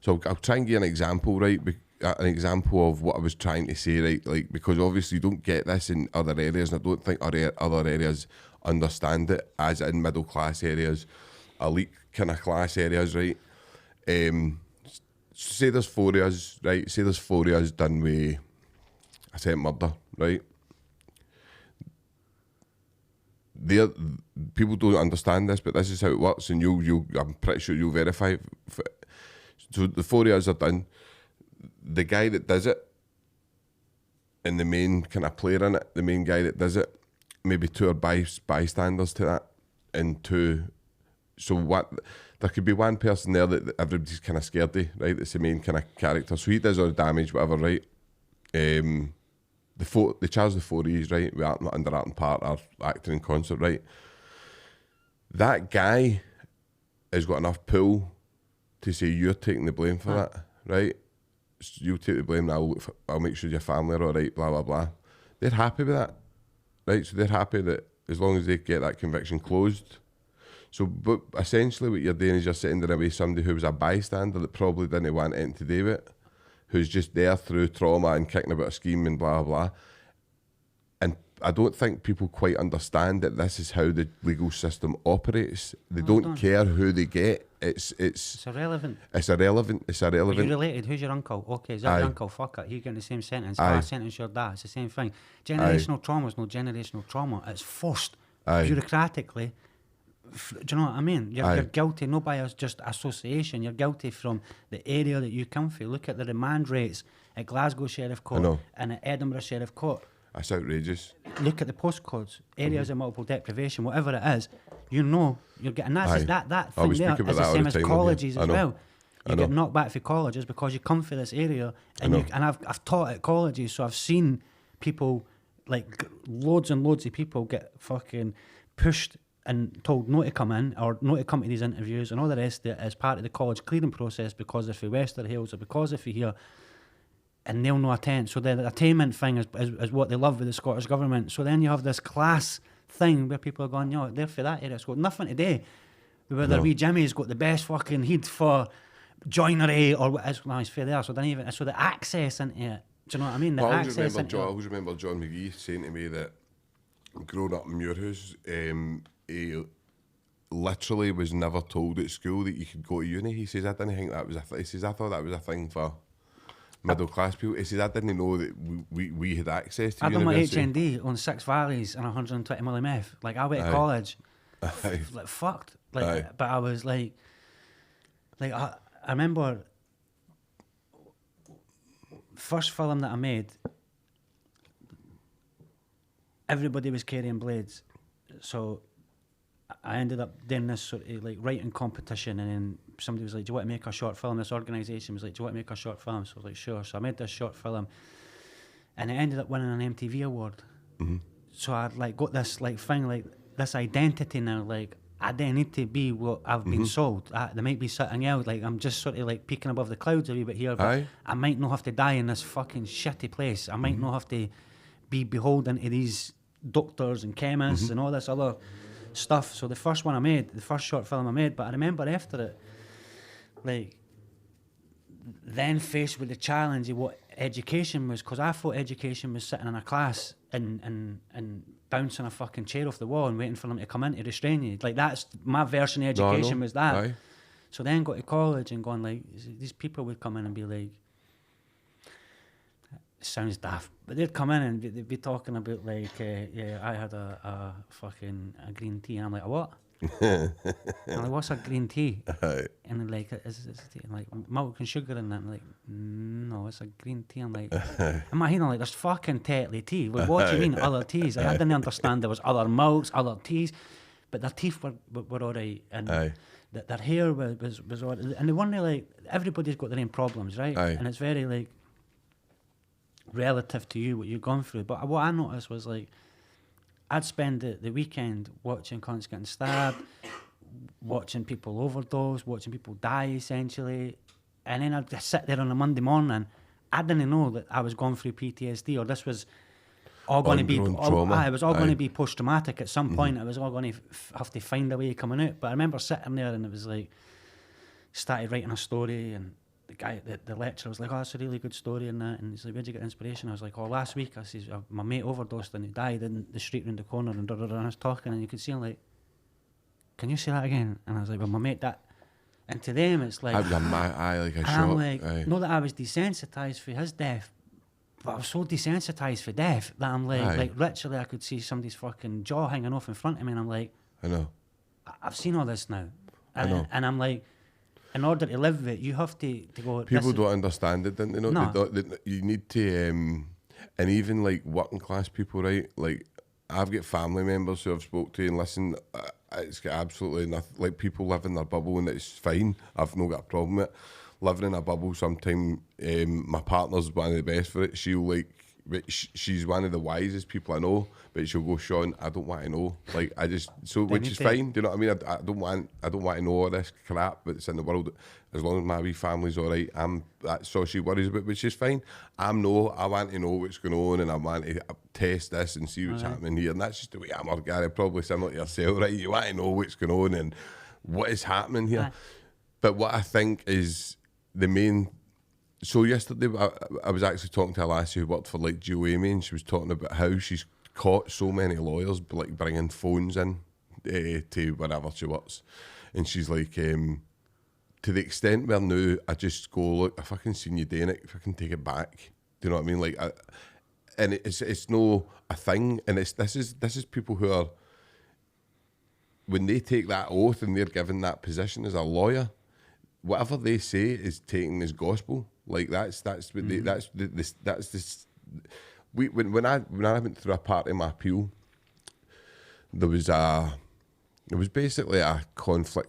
so I'll try and give an example, right? An example of what I was trying to say, right? Like, because obviously you don't get this in other areas, and I don't think other areas understand it as in middle class areas, elite kind of class areas, right? Say there's 4 of us, right? Say there's 4 of us done with attempt murder, right? People don't understand this, but this is how it works, and I'm pretty sure you'll verify. So the 4 of us are done. The guy that does it, and the main kind of player in it, the main guy that does it, maybe 2 are bystanders to that, and 2. So what? There could be one person there that everybody's kind of scared of, right? That's the main kind of character. So he does all the damage, whatever, right? They charge the 4 E's, right? We are under art and part, are acting in concert, right? That guy has got enough pull to say you're taking the blame for that, right? So you take the blame, and I'll make sure your family are all right, blah, blah, blah. They're happy with that, right? So they're happy that as long as they get that conviction closed. So, but essentially what you're doing is you're sitting there with somebody who was a bystander that probably didn't want anything to do with it, who's just there through trauma and kicking about a scheme and blah, blah, blah. And I don't think people quite understand that this is how the legal system operates. They don't care who they get. It's irrelevant. It's irrelevant. Are you related? Who's your uncle? Okay, is that your uncle? Fuck it. You get the same sentence. I sentence your dad. It's the same thing. Generational trauma is no generational trauma. It's forced bureaucratically. Do you know what I mean? You're guilty, not by just association. You're guilty from the area that you come from. Look at the remand rates at Glasgow Sheriff Court and at Edinburgh Sheriff Court. That's outrageous. Look at the postcodes, areas of multiple deprivation, whatever it is. You know you're getting that thing there. It's the same as colleges as well. You get knocked back for colleges because you come from this area, and I've taught at colleges, so I've seen people, like loads and loads of people, get fucking pushed and told not to come in or not to come to these interviews and all the rest of it as part of the college clearing process because they're from Wester Hales or because they're from here, and they'll not attend. So the attainment thing is what they love with the Scottish Government. So then you have this class thing where people are going, you know, they're for that area. It's got nothing to do with whether wee Jimmy's got the best fucking heat for joinery or what is. Well, he's for there. So then even so the access into it. Do you know what I mean? I always remember John McGee saying to me that growing up in Muirhouse, he literally was never told at school that you could go to uni. He says, I didn't think that was he says, I thought that was a thing for middle class people. He says, I didn't know that we had access to university. I done my HND on 6 Valleys and 120 ml meth. Like, I went to college, like, fucked. Like, but I was like I remember first film that I made, everybody was carrying blades. So I ended up doing this sort of like writing competition, and then somebody was like, do you want to make a short film? This organisation was like, do you want to make a short film? So I was like, sure. So I made this short film, and it ended up winning an MTV award. Mm-hmm. So I'd like got this like thing, like this identity now, like I don't need to be what I've been sold. There might be something else, like I'm just sort of like peeking above the clouds a wee bit here, but I might not have to die in this fucking shitty place. I might not have to be beholden to these doctors and chemists and all this other stuff. So the first short film I made, but I remember after it, like, then faced with the challenge of what education was, because I thought education was sitting in a class and bouncing a fucking chair off the wall and waiting for them to come in to restrain you. Like, that's my version of education was that. Aye. So then got to college and going like, these people would come in and be like, sounds daft, but they'd come in and they'd be talking about like, yeah, I had a fucking a green tea, and I'm like, a what? I'm like, what's a green tea? Aye. And they're like, is tea? I'm like, milk and sugar in that. I'm like, no, it's a green tea. I'm like, in my head, I'm like, there's fucking Tetley tea. Like, what do you mean other teas? Like, I didn't understand there was other milks, other teas, but their teeth were all right, and Aye. their hair was all right. And they weren't like, everybody's got their own problems, right? Aye. And it's very like relative to you what you've gone through. But what I noticed was like, I'd spend the weekend watching cunts getting stabbed, watching people overdose, watching people die essentially, and then I'd sit there on a Monday morning. I didn't know that I was going through PTSD, or this was all going to be. It was all going to be post-traumatic at some point. I was all going to have to find a way of coming out. But I remember sitting there, and it was like, started writing a story, and the guy, the lecturer was like, "Oh, that's a really good story," and that. And he's like, "Where'd you get inspiration?" I was like, "Oh, last week," I says, "my mate overdosed and he died in the street round the corner," and I was talking, and you could see him like, "Can you say that again?" And I was like, "Well, my mate that." And to them, it's like, I've done my eye like a shot. I'm like, not that I was desensitised for his death, but I was so desensitised for death that I'm like literally, I could see somebody's fucking jaw hanging off in front of me, and I'm like, I know. I've seen all this now, and, I know. and I'm like, in order to live with it, you have to go. People don't understand it, don't they? No. You need to, and even like working class people, right? Like, I've got family members who I've spoke to and listen, it's got absolutely nothing. Like, people live in their bubble and it's fine. I've not got a problem with it. Living in a bubble, sometimes my partner's one of the best for it. She'll like, she's one of the wisest people I know, but she'll go, "Sean, I don't want to know." Like, I just, so, which is fine. Do you know what I mean? I don't want to know all this crap that's in the world. As long as my wee family's all right, that's all she worries about, which is fine. I want to know what's going on, and I want to test this and see what's happening here. And that's just the way I'm, Gary, probably similar to yourself, right? You want to know what's going on and what is happening here. But what I think is the main. So yesterday, I was actually talking to a lassie who worked for like GOAME, and she was talking about how she's caught so many lawyers like bringing phones in to wherever she works, and she's like, to the extent where now I just go, "Look, I fucking seen you doing it. If I can take it back," do you know what I mean? Like, and it's no a thing, and this is people who are, when they take that oath and they're given that position as a lawyer, whatever they say is taken as gospel. Like, that's what they, that's this. When I went through a part of my appeal, there was basically a conflict.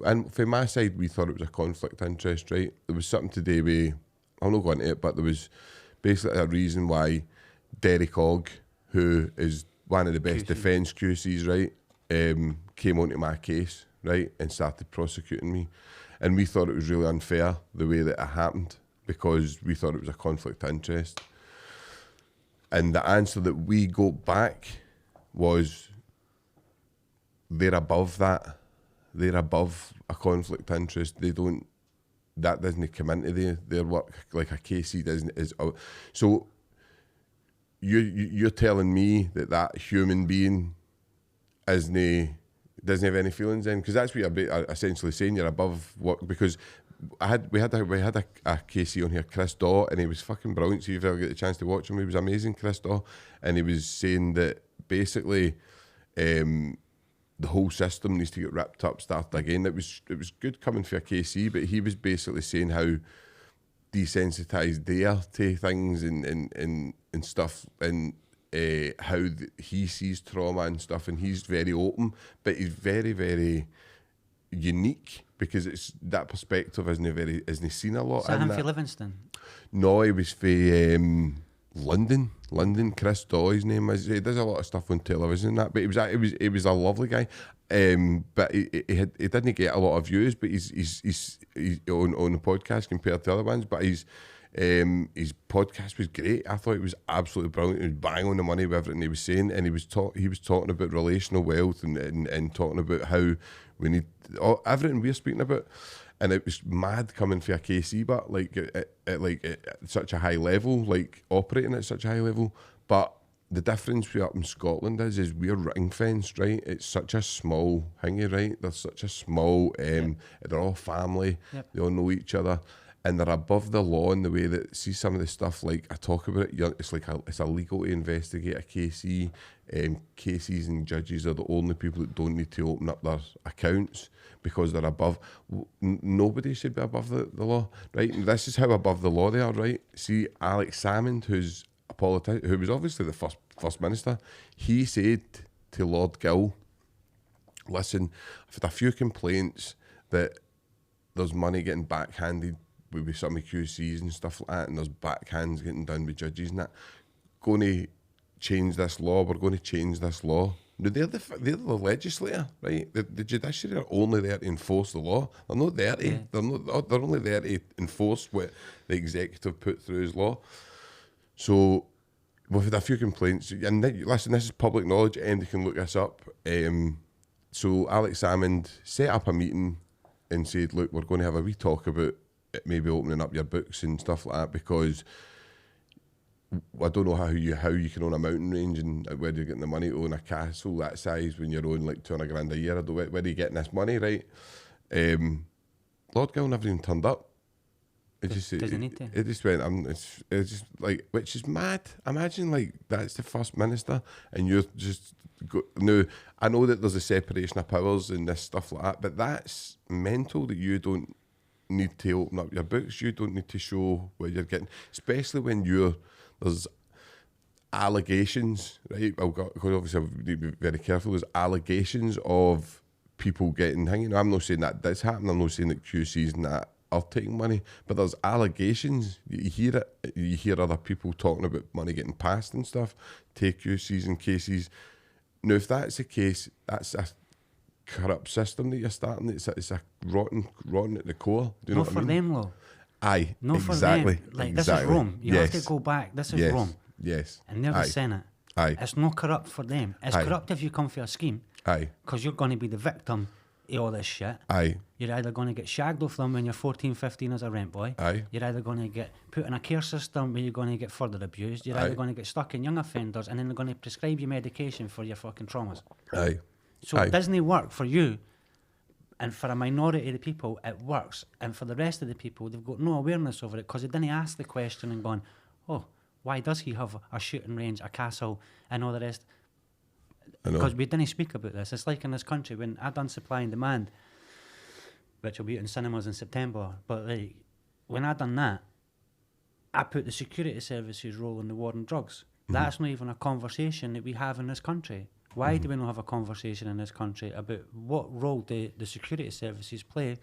And from my side, we thought it was a conflict of interest, right? There was something to do with, I'll not go into it, but there was basically a reason why Derek Ogg, who is one of the best defence QCs, right, came onto my case, right, and started prosecuting me. And we thought it was really unfair the way that it happened, because we thought it was a conflict of interest. And the answer that we got back was, they're above that. They're above a conflict of interest. That doesn't come into their work like a KC doesn't. So you're telling me that human being doesn't have any feelings then? Because that's what you're essentially saying, you're above what, because we had a KC on here, Chris Daw, and he was fucking brilliant. So if you ever get the chance to watch him, he was amazing, Chris Daw, and he was saying that basically the whole system needs to get ripped up, start again. It was good coming for a KC, but he was basically saying how desensitised they are to things and stuff, and how he sees trauma and stuff, and he's very open, but he's very, very unique, because it's that perspective isn't seen a lot. Is that him for Livingston? No, he was for London. Chris Daw, his name is. He does a lot of stuff on television and that, but he was a lovely guy. But he didn't get a lot of views, but he's on the podcast compared to other ones. But his podcast was great. I thought it was absolutely brilliant. He was bang on the money with everything he was saying, and he was talking about relational wealth and talking about how we need everything we're speaking about. And it was mad coming for a KC, but at such a high level, like operating at such a high level. But the difference we up in Scotland is we're ring fenced, right? It's such a small thingy, right? They're such a small, they're all family, they all know each other. and they're above the law in the way that, see some of the stuff, like I talk about it, it's like it's illegal to investigate a KC. Cases and judges are the only people that don't need to open up their accounts because they're above. Nobody should be above the law, right? And this is how above the law they are, right? See, Alex Salmond, who's a politician, who was obviously the first minister, he said to Lord Gill, listen, I've had a few complaints that there's money getting backhanded with some of QCs and stuff like that, and there's backhands getting done with judges and that. Going to change this law. We're going to change this law. Now, they're the legislator, right? The judiciary are only there to enforce the law. They're not there to. Yeah. They're only there to enforce what the executive put through as law. So we've had a few complaints, and listen, this is public knowledge. Anybody can look this up. So Alex Salmond set up a meeting and said, look, we're going to have a wee talk about maybe opening up your books and stuff like that, because I don't know how you can own a mountain range and where you're getting the money to own a castle that size when you're owning like $200,000 a year. I don't know where are you getting this money, right? Lord Gill never even turned up. It Doesn't need to. It just went. It's just like, which is mad. Imagine like that's the first minister, and you're just now. I know that there's a separation of powers and this stuff like that, but that's mental. That you don't need to open up your books. You don't need to show where you're getting, especially when there's allegations, right? Because obviously I need to be very careful. There's allegations of people getting hanging. I'm not saying that that's happening. I'm not saying that QCs and that are taking money, but there's allegations. You hear it. You hear other people talking about money getting passed and stuff. Take QCs and cases. Now, if that's the case, that's a corrupt system that you're starting. It's a rotten at the core. Do you know what I mean? Not for them, though. Aye, No, exactly. for them. Like, exactly. this is Rome. You yes. have to go back. This is yes. Rome. Yes. And they're the Senate. Aye. It's not corrupt for them. It's Aye. corrupt if you come for a scheme. Aye. Because you're going to be the victim of all this shit. Aye. You're either going to get shagged off them when you're 14, 15 as a rent boy. Aye. You're either going to get put in a care system where you're going to get further abused. You're Aye. either going to get stuck in young offenders, and then they're going to prescribe you medication for your fucking traumas. Aye. So Aye. it doesn't work for you. And for a minority of the people, it works. And for the rest of the people, they've got no awareness over it because they didn't ask the question and gone, oh, why does he have a shooting range, a castle, and all the rest? Because we didn't speak about this. It's like in this country, when I done supply and demand, which will be out in cinemas in September, but like, when I done that, I put the security services role in the war on drugs. Mm-hmm. That's not even a conversation that we have in this country. Why do we not have a conversation in this country about what role the security services play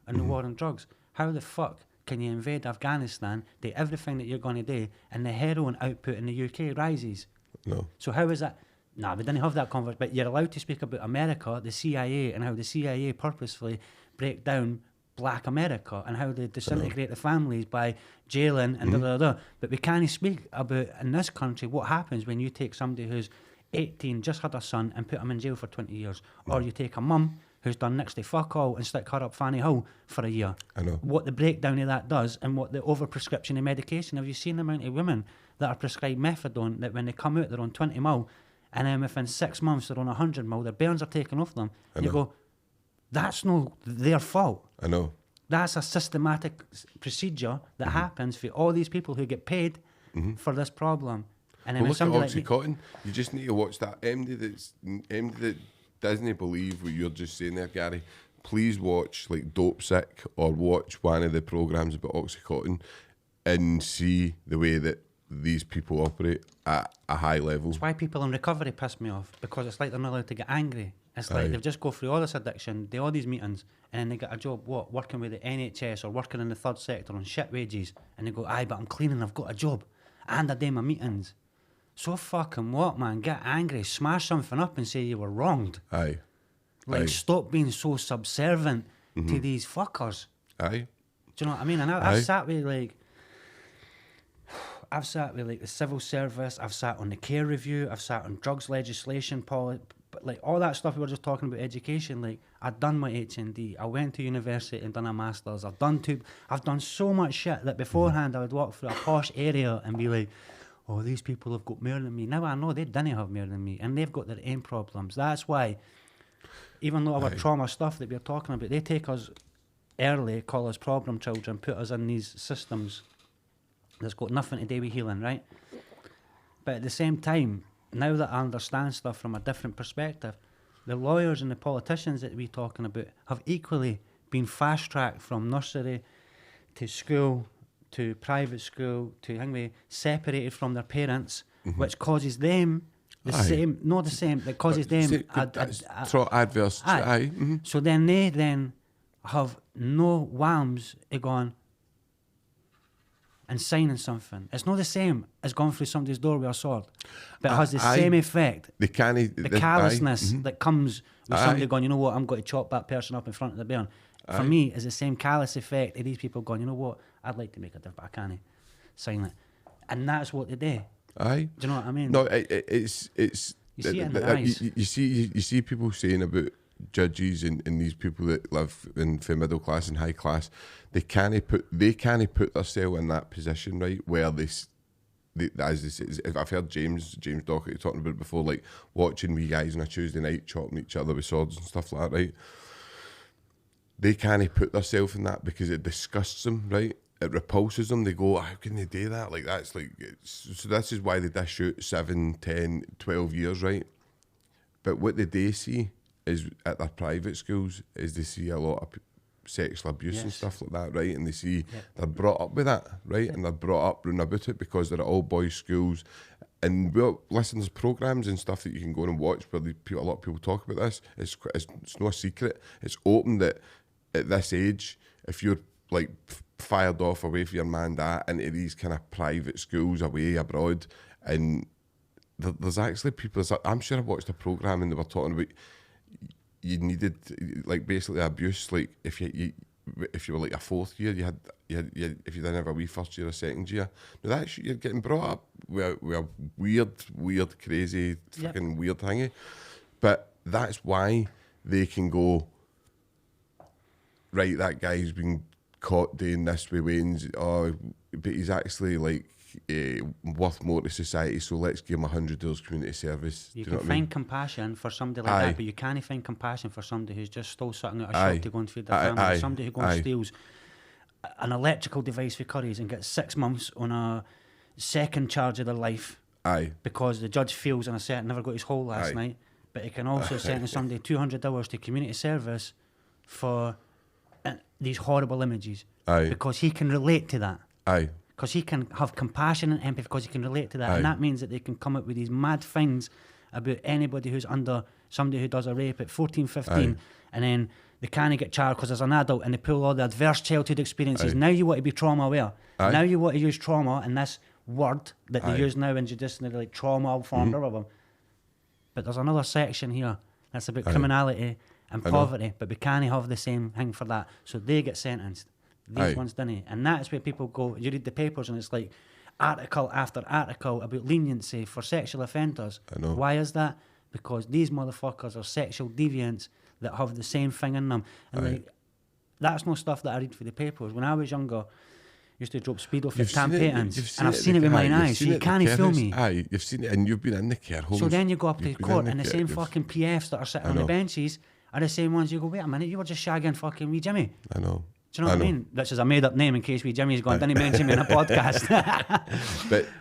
in the war on drugs? How the fuck can you invade Afghanistan, do everything that you're going to do, and the heroin output in the UK rises? No. So how is that? Nah, we didn't have that conversation, but you're allowed to speak about America, the CIA, and how the CIA purposefully break down black America and how they disintegrate the families by jailing and da-da-da. But we can't speak about, in this country, what happens when you take somebody who's 18, just had a son, and put him in jail for 20 years. Or you take a mum who's done next to fuck all and stick her up Fanny Hill for a year. I know. What the breakdown of that does, and what the overprescription of medication. Have you seen the amount of women that are prescribed methadone that when they come out they're on 20 mil, and then within 6 months they're on 100 mil, their burns are taken off them. And you go, that's no their fault. I know. That's a systematic procedure that happens for all these people who get paid for this problem. And then Well, when look at somebody Oxycontin. You just need to watch that. MD that doesn't believe what you're just saying there, Gary. Please watch like Dope Sick or watch one of the programs about Oxycontin and see the way that these people operate at a high level. That's why people in recovery piss me off, because it's like they're not allowed to get angry. It's like they've just go through all this addiction, do all these meetings, and then they get a job, working with the NHS or working in the third sector on shit wages, and they go, aye, but I'm cleaning, I've got a job, and I do my meetings. So fucking what, man? Get angry, smash something up and say you were wronged. Aye. Like, Aye. stop being so subservient to these fuckers. Aye. Do you know what I mean? And I've sat with like the civil service, I've sat on the care review, I've sat on drugs legislation, but like all that stuff we were just talking about, education. Like, I'd done my HND, I went to university and done a master's, I've done so much shit that beforehand I would walk through a posh area and be like, oh, these people have got more than me. Now I know they didn't have more than me, and they've got their own problems. That's why, even though our trauma stuff that we're talking about, they take us early, call us problem children, put us in these systems that's got nothing to do with healing, right? But at the same time, now that I understand stuff from a different perspective, the lawyers and the politicians that we're talking about have equally been fast-tracked from nursery to school to private school to anyway, separated from their parents, which causes them the same, not the same, that causes them adverse. So then they then have no whams of going and signing something. It's not the same as going through somebody's door with a sword, but it has the same effect. The callousness that comes with somebody going, you know what, I'm going to chop that person up in front of the burn. For me, is the same callous effect of these people going, you know what, I'd like to make a difference, but I can't sign it. And that's what they do. Aye. Do you know what I mean? No, it's you see it in their eyes. You see people saying about judges and these people that live in the middle class and high class, they can't put themselves in that position, right, where as they say, I've heard James Docherty talking about it before, like watching wee guys on a Tuesday night chopping each other with swords and stuff like that, right? They can't put themselves in that because it disgusts them, right? It repulses them. They go, how can they do that? Like, that's like, so this is why they dish out 7, 10, 12 years, right? But what they do see is at their private schools is they see a lot of sexual abuse and stuff like that, right? And they see they're brought up with that, right? And they're brought up round about it because they're at all boys schools. And listen, there's programs and stuff that you can go and watch where a lot of people talk about this. It's no secret. It's open that at this age, if you're like fired off away from your man dad into these kind of private schools away abroad, and there's actually people, I'm sure I watched a program and they were talking about you needed like basically abuse, like if you were like a fourth year, you had if you didn't have a wee first year or second year, now that's you're getting brought up with a weird crazy fucking weird thingy. But that's why they can go, right, that guy's been caught doing this with Wayne's, but he's actually like worth more to society, so let's give him $100 community service. You can find compassion for somebody like that, but you can't find compassion for somebody who's just stole something out of a shop to go and feed their family. Somebody who goes and steals an electrical device for Curry's and gets 6 months on a second charge of their life because the judge feels on a set never got his hole last night, but he can also sentence somebody $200 to community service for these horrible images because he can relate to that. Because he can have compassion and empathy because he can relate to that. And that means that they can come up with these mad things about anybody who's under somebody who does a rape at 14, 15, and then they can't get charged because there's an adult and they pull all the adverse childhood experiences. Now you want to be trauma aware. Now you want to use trauma and this word that they use now in judiciary, like trauma informed or whatever. But there's another section here that's about criminality and poverty, but we can't have the same thing for that. So they get sentenced. These ones didn't. And that's where people go, you read the papers and it's like article after article about leniency for sexual offenders. Why is that? Because these motherfuckers are sexual deviants that have the same thing in them. And like, that's no stuff that I read for the papers. When I was younger, I used to drop speed off at Tam Payton's, and I've seen it with my eyes, so you can't feel me. You've seen it, and you've been in the care homes. So then you go up to court and the same fucking PFs that are sitting on the benches are the same ones. You go, wait a minute, you were just shagging fucking wee Jimmy. I know. Do you know what I mean? Which is a made up name in case wee Jimmy's gone, didn't mention me in a podcast.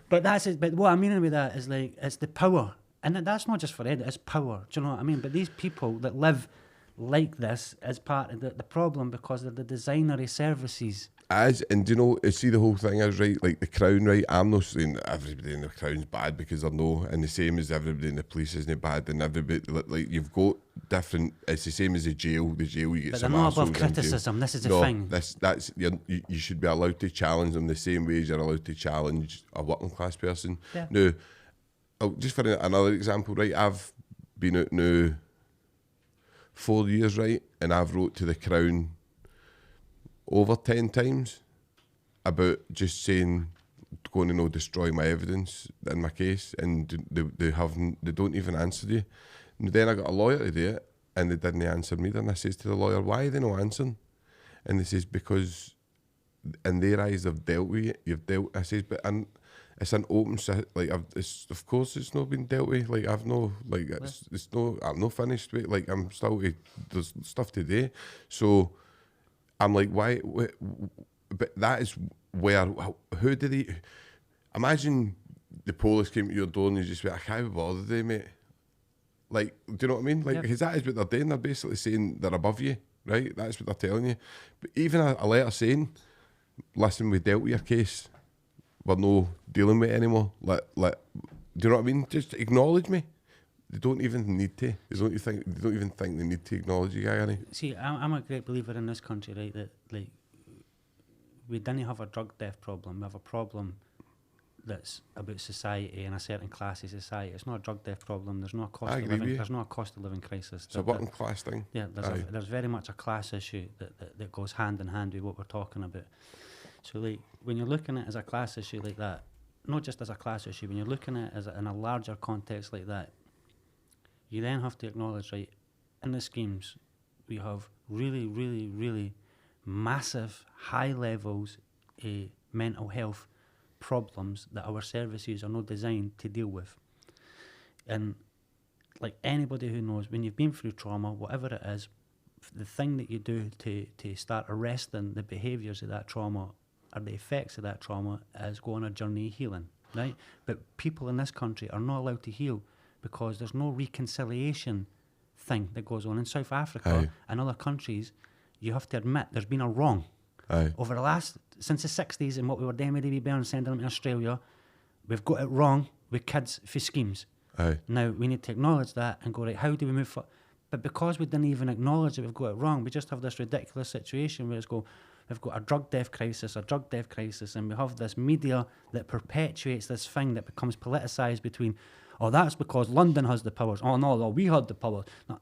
but that's it. But what I mean with that is like, it's the power. And that's not just for Ed, it's power. Do you know what I mean? But these people that live like this is part of the problem because of the designery services. And you know, see the whole thing is, right, like the Crown, right, I'm not saying that everybody in the Crown's bad because they're no, and the same as everybody in the police isn't bad, and everybody, like you've got different, it's the same as the jail you get. But they're not above criticism, this is the thing. That's you should be allowed to challenge them the same way as you're allowed to challenge a working class person. Now, just for another example, right, I've been out now 4 years, right, and I've wrote to the Crown over 10 times about just saying going to destroy my evidence in my case, and they don't even answer you. And then I got a lawyer to do it and they didn't answer me. Then I says to the lawyer, why are they not answering? And they says, because in their eyes they've dealt with it. You've dealt. I says, but it's an open, like of course it's not been dealt with. Like I've no, like I'm not finished with. Like I'm still there's stuff to do. So I'm like, why? But that is where, who do they, imagine the police came to your door and you just went, I can't be bothered today, mate. Like, do you know what I mean? Like, because that is what they're doing. They're basically saying they're above you, right? That's what they're telling you. But even a letter saying, listen, we dealt with your case. We're no dealing with it anymore. Do you know what I mean? Just acknowledge me. They don't even need to. They don't even think they need to acknowledge you, Gary. See, I'm a great believer in this country, right? That like we didn't have a drug death problem. We have a problem that's about society and a certain class of society. It's not a drug death problem. There's no cost of living. There's no cost of living crisis. It's a working class thing. Yeah, there's very much a class issue that goes hand in hand with what we're talking about. So like when you're looking at it as a class issue like that, not just as a class issue, when you're looking at it as in a larger context like that, you then have to acknowledge, right, in the schemes, we have really, really, really massive, high levels of mental health problems that our services are not designed to deal with. And like anybody who knows, when you've been through trauma, whatever it is, the thing that you do to start arresting the behaviours of that trauma or the effects of that trauma is go on a journey of healing, right? But people in this country are not allowed to heal because there's no reconciliation thing that goes on. In South Africa and other countries, you have to admit there's been a wrong. Over the last, since the 60s and what we were doing with Davy Byrne and sending them to Australia, we've got it wrong with kids for schemes. Now, we need to acknowledge that and go, right, how do we move forward? But because we didn't even acknowledge that we've got it wrong, we just have this ridiculous situation where we've got a drug death crisis, and we have this media that perpetuates this thing that becomes politicised between, oh, that's because London has the powers. Oh, no, we had the powers. No,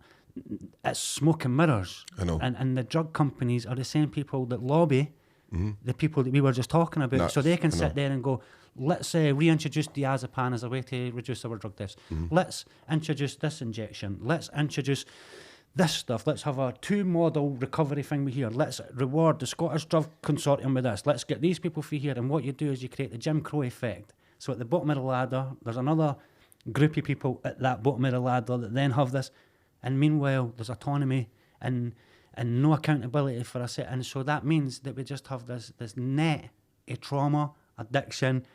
it's smoke and mirrors. I know. And the drug companies are the same people that lobby the people that we were just talking about. So they can sit there and go, let's reintroduce diazepam as a way to reduce our drug deaths. Let's introduce this injection. Let's introduce this stuff. Let's have a 2-model recovery thing with here. Let's reward the Scottish Drug Consortium with this. Let's get these people for here. And what you do is you create the Jim Crow effect. So at the bottom of the ladder, there's another group of people at that bottom of the ladder that then have this. And meanwhile, there's autonomy and no accountability for us. And so that means that we just have this net of trauma, addiction,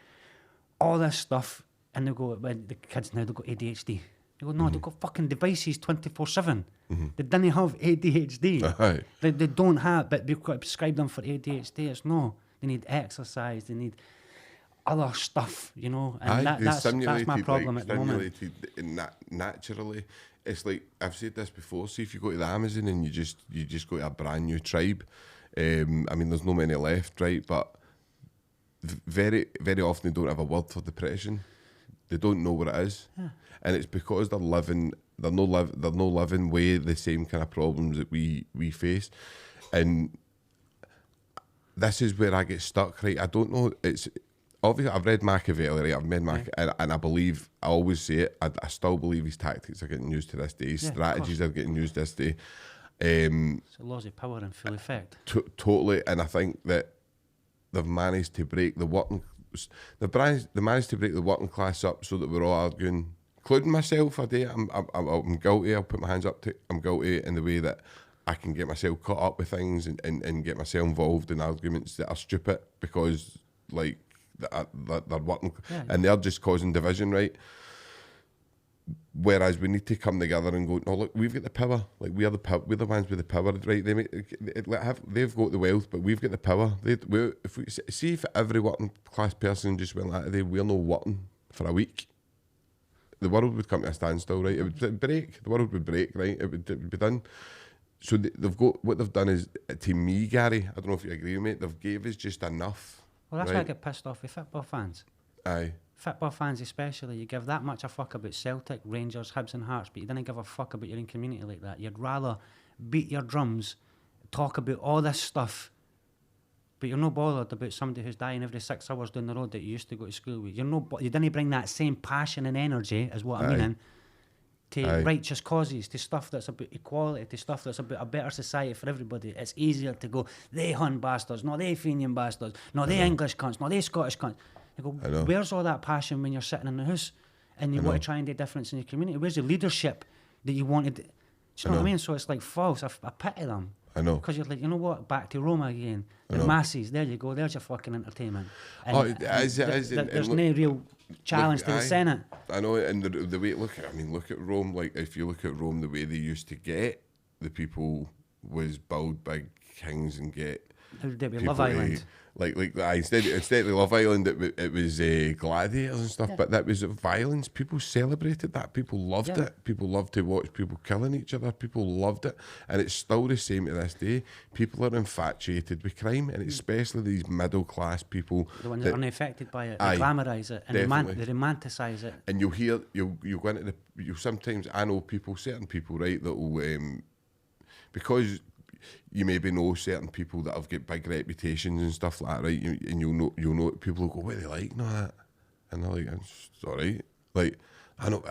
all this stuff. And they go, well, the kids now, they've got ADHD. They go, no, they've got fucking devices 24/7. They didn't have ADHD. They don't have, but we've got to prescribe them for ADHD. It's no, they need exercise, they need other stuff, you know. And that's my problem at the moment. Naturally. It's like, I've said this before, see if you go to the Amazon and you just go to a brand new tribe, I mean, there's no many left, right, but very, very often they don't have a word for depression. They don't know what it is. And it's because they're no living with the same kind of problems that we face. And this is where I get stuck, right? I don't know, it's obviously, I've read Machiavelli, right? I've read Machiavelli, and I always say it, I still believe his tactics are getting used to this day, his strategies are getting used this day. It's the laws of power in full effect. Totally, and I think that they've managed to break the working class up so that we're all arguing, including myself. I'm guilty, I'll put my hands up to it. I'm guilty in the way that I can get myself caught up with things and get myself involved in arguments that are stupid because, like, they're working and they're just causing division, right? Whereas we need to come together and go, no, look, we've got the power. Like, we're the ones with the power, right? They've got the wealth, but we've got the power. If every working class person just went like that, we're not working for a week, the world would come to a standstill, right? It would break. The world would break, right? It would be done. So what they've done is, to me, Gary, I don't know if you agree with me, they've gave us just enough. Well, that's why I get pissed off with football fans. Aye. Football fans especially, you give that much a fuck about Celtic, Rangers, Hibs and Hearts, but you didn't give a fuck about your own community like that. You'd rather beat your drums, talk about all this stuff, but you're not bothered about somebody who's dying every 6 hours down the road that you used to go to school with. You didn't bring that same passion and energy, is what I mean, to righteous causes, to stuff that's about equality, to stuff that's about a better society for everybody. It's easier to go, they Hun bastards, no, they Fenian bastards, no, they English cunts, no, they Scottish cunts. You go, where's all that passion when you're sitting in the house and you want to try and do a difference in your community? Where's the leadership that you wanted? Do you know what I mean? So it's like false. I pity them. I know. Because you're like, you know what, back to Roma again. The masses, there you go, there's your fucking entertainment. And, there's no real challenge to the Senate. I know, and the way, look at Rome, like, if you look at Rome, the way they used to get the people was build big kings and get How did it be Love Island? Instead of Love Island, it was gladiators and stuff, but that was violence. People celebrated that. People loved it. People loved to watch people killing each other. People loved it, and it's still the same to this day. People are infatuated with crime, and especially these middle class people. The ones that are unaffected by it, they glamorise it, and they romanticise it. And you'll go into sometimes, I know certain people, right, that will because you maybe know certain people that have got big reputations and stuff like that, right? And you'll know people will go, what are they like? No, that, and they're like, it's all right. Like, I know,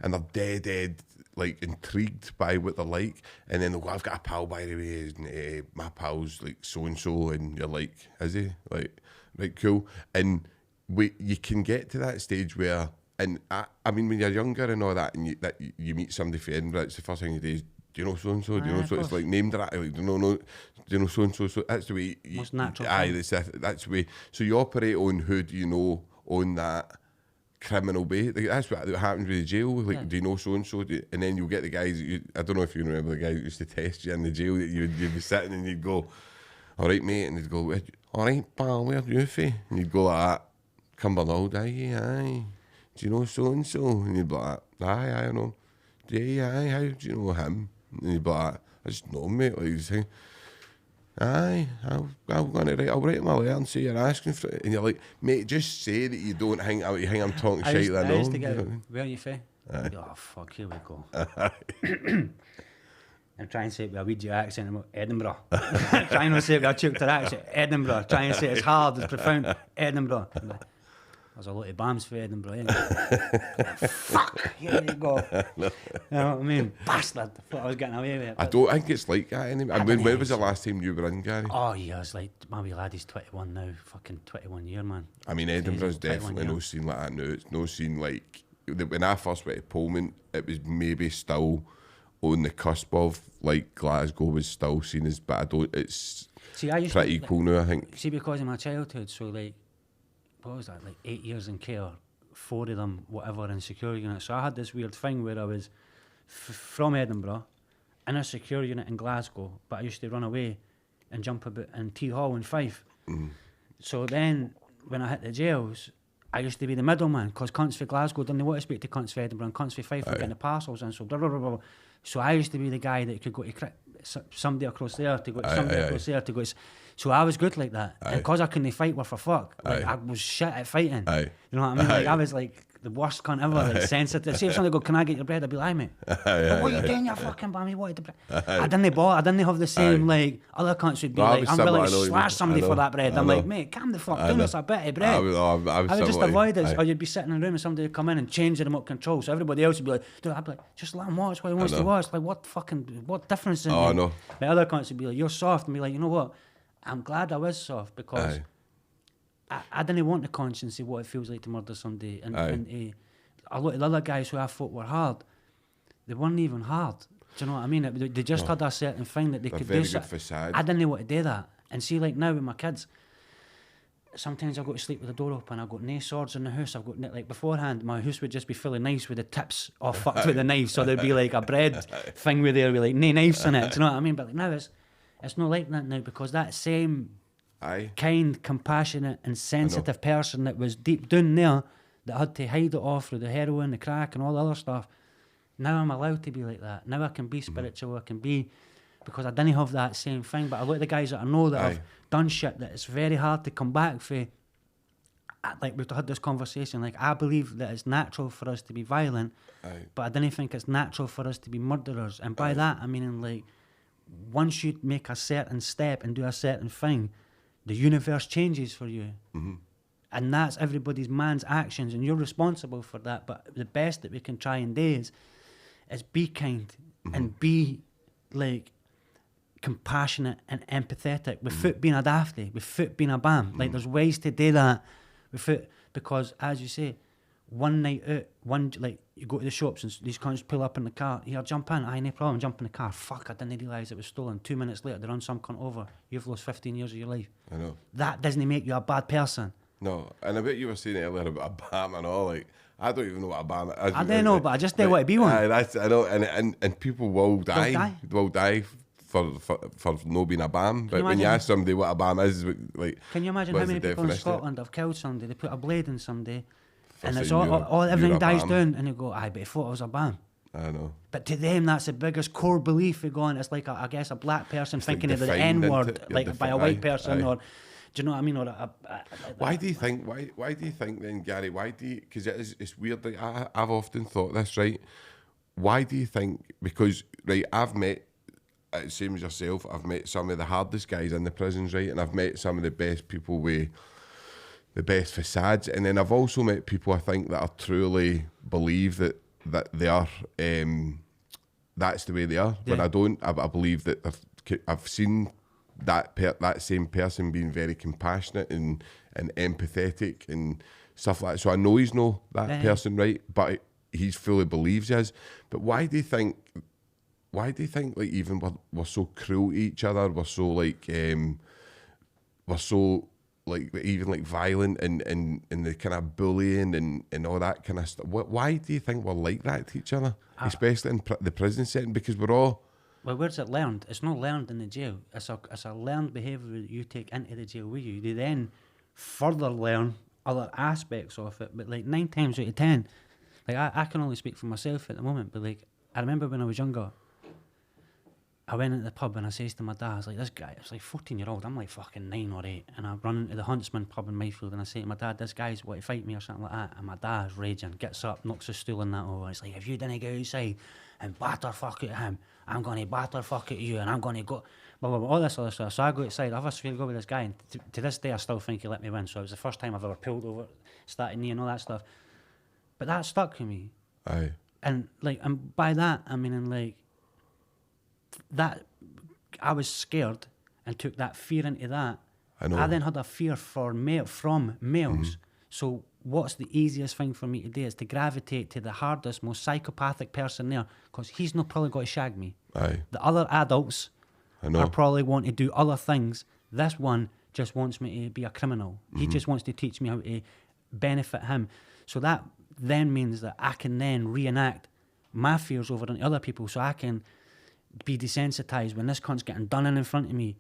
and they're dead, like, intrigued by what they're like. And then they'll go, I've got a pal, by the way, and my pal's like so and so, and you're like, is he? Like, right, cool. And you can get to that stage where, and I mean, when you're younger and all that, and you meet somebody from Edinburgh, it's the first thing you do is, do you know so and so? Do you know so? It's like named that. Like, do you know so and so? So that's the way. Most natural. That's the way. So you operate on who do you know on that criminal base. Like, that's what happens with the jail. Like, do you know so and so? And then you'll get the guys. I don't know if you remember the guy that used to test you in the jail. That you'd be sitting and you'd go, "All right, mate," and they'd go, "All right, pal, where you from?" And you'd go like that, Cumbernauld, aye. Do you know so and so? And you'd be like, aye, I know. Yeah, aye, how do you know him? And you'd be like, I just know him, mate. Like, you say, aye, I'll write him a letter and say you're asking for it. And you're like, mate, just say that you don't think I'm talking shit. I used to get, where are you from? Oh, fuck, here we go. I'm trying to say it with a weedy accent, I'm Edinburgh. Trying to say it with a Chilter accent, Edinburgh. Trying to say it as hard, as profound, Edinburgh. There's a lot of BAMs for Edinburgh, innit? Fuck, here you go. No. You know what I mean? Bastard. I thought I was getting away with it. I don't think it's like that anymore. I mean, when was the last time you were in, Gary? Oh, yeah, it's like, my wee laddie's 21 now. Fucking 21 year, man. I mean, Edinburgh's definitely no scene like that now. It's no scene like... When I first went to Pullman, it was maybe still on the cusp of, like, Glasgow was still seen as... But I don't... It's pretty cool now, I think. See, because of my childhood, so, like... What was that, like 8 years in care, 4 of them, whatever, in security units. So I had this weird thing where I was from Edinburgh, in a security unit in Glasgow, but I used to run away and jump about in T Hall and Fife. So then, when I hit the jails, I used to be the middleman, because cunts for Glasgow didn't want to speak to cunts for Edinburgh, and cunts for Fife were getting the parcels and so blah, blah, blah, blah. So I used to be the guy that could go to somebody across there, to go to somebody across there, to go to... So I was good like that. And because I couldn't fight worth a fuck, like, I was shit at fighting. You know what I mean? Like, I was like the worst cunt ever, like sensitive. See if somebody go, can I get your bread? I'd be like, mate, what are you doing, you fucking bummy? What the bread? I didn't have the same, like, other cunts would be like, I'm willing to slash somebody for that bread. I'm like, mate, calm the fuck down, it's a bit of bread. I would just avoid it. Or you'd be sitting in a room and somebody would come in and change the remote control. So everybody else would be like, dude, I'd be like, just let him watch what he wants to watch. Like, what difference is it? I know. But other cunts would be like, you're soft, and be like, you know what? I'm glad I was soft, because I didn't want the conscience of what it feels like to murder somebody. And a lot of the other guys who I thought were hard, they weren't even hard. Do you know what I mean? They just had a certain thing that they could do. I didn't want to do that. And see, like now with my kids, sometimes I go to sleep with the door open. I've got no swords in the house. I've got, like, beforehand, my house would just be fully knives with the tips all fucked with the knives. So there'd be like a bread thing with there with like no knives in it. Do you know what I mean? But like now it's not like that now, because that same kind, compassionate and sensitive person that was deep down there, that had to hide it off through the heroin, the crack and all the other stuff, now I'm allowed to be like that. Now I can be spiritual, I can be, because I didn't have that same thing. But a lot of the guys that I know that have done shit that it's very hard to come back for, like we've had this conversation, like I believe that it's natural for us to be violent, but I didn't think it's natural for us to be murderers. And by that I mean, like, once you make a certain step and do a certain thing, the universe changes for you. And that's everybody's man's actions, and you're responsible for that. But the best that we can try and do is be kind and be, like, compassionate and empathetic without being a dafty, without being a bam. Like, there's ways to do that without, because as you say, one night out, like, you go to the shops and these cunts pull up in the car. Here, jump in. Aye, no problem. Jump in the car. Fuck, I didn't realise it was stolen. 2 minutes later, they run some cunt over. You've lost 15 years of your life. I know. That doesn't make you a bad person. No, and I bet you were saying earlier about a BAM and all. Like, I don't even know what a BAM is. I don't know, but I just don't want to be one. I know, and people will die. Will die for no being a BAM. But when you ask somebody what a BAM is, like, can you imagine how many people in Scotland have killed somebody? They put a blade in somebody, and it's everything dies down, and they go, aye, but he thought it was a BAM. I know. But to them, that's the biggest core belief of going. It's like, I guess, a black person thinking of the N-word, like by a white person, or... Do you know what I mean? Or why do you think? Why do you think then, Gary? Why do you? Because it's weird. Like I've often thought this, right? Why do you think? Because right, I've met, same as yourself. I've met some of the hardest guys in the prisons, right? And I've met some of the best people with the best facades. And then I've also met people I think that are truly believe that they are. That's the way they are. Yeah. But I don't. I believe that I've seen that same person being very compassionate and empathetic and stuff like that. So I know he's no that person, right? But he's fully believes he is. But why do you think like even we're so cruel to each other? We're so like we're so like even like violent and the kind of bullying and all that kind of stuff. Why do you think we're like that to each other, especially in the prison setting? Because we're all. Well, where's it learned? It's not learned in the jail. It's a learned behaviour that you take into the jail with you. They then further learn other aspects of it. But like 9 times out of 10, like I can only speak for myself at the moment, but like I remember when I was younger, I went into the pub and I says to my dad, I was like, this guy, it's like 14-year-old, I'm like fucking 9 or 8, and I run into the Huntsman pub in Mayfield and I say to my dad, this guy's want to fight me or something like that, and my dad's raging, gets up, knocks a stool and that over. It's like, if you didn't go outside and batter fuck at him, I'm going to batter fuck at you, and I'm going to go, blah, blah, blah, all this other stuff. So I go outside, I have a swear to go with this guy, and to this day I still think he let me win. So it was the first time I've ever pulled over, started knee and all that stuff. But that stuck with me. Aye. And like, and by that, I mean, and like, that, I was scared and took that fear into that. I know. I then had a fear from males. Mm-hmm. So what's the easiest thing for me to do is to gravitate to the hardest, most psychopathic person there, because he's not probably got to shag me. Aye. The other adults are probably want to do other things. This one just wants me to be a criminal. Mm-hmm. He just wants to teach me how to benefit him. So that then means that I can then reenact my fears over on other people, so I can be desensitized when this cunt's getting done in front of me.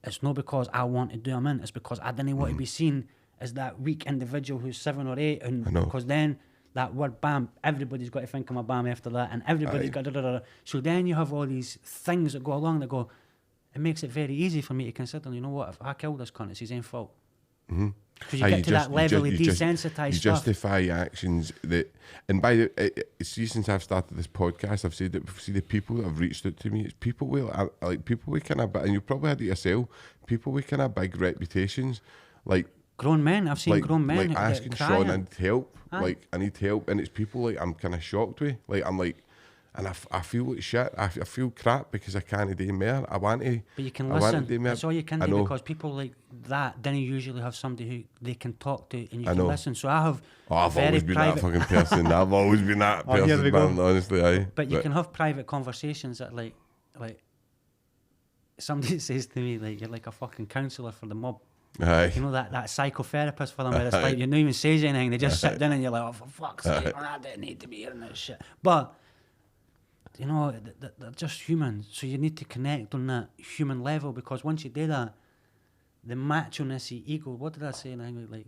It's not because I want to do him in, it's because I didn't want to be seen as that weak individual who's 7 or 8, and because then that word BAM, everybody's got to think I'm a BAM after that, and everybody's got da-da-da-da. So then you have all these things that go along that go, it makes it very easy for me to consider, you know what, if I kill this cunt, it's his own fault. Mm-hmm. Because you get to that level of desensitised stuff. You justify actions that, and by the, see, since I've started this podcast, I've said that, see, the people that have reached out to me, it's people with, like, people with kind of, and you probably had it yourself, people with kind of big reputations, like, grown men, I've seen like, grown men like asking Sean, I need help, like, I need help, and it's people like I'm kind of shocked with, like, I'm like, and I feel like shit. I feel crap because I can't do more. I want to. But you can listen. That's all you can do, because people like that don't usually have somebody who they can talk to and you can listen. So I have. Oh, I've always been that fucking person. I've always been that person, man. Honestly, aye. But you can have private conversations that like somebody says to me, like, you're like a fucking counsellor for the mob. Aye. You know, that psychotherapist for them, where it's like you don't even say anything, they just sit down and you're like, oh, for fuck's sake, I didn't need to be hearing this shit. But you know, they're just humans, so you need to connect on that human level, because once you do that, the macho-ness, the ego, what did I say in English? Like,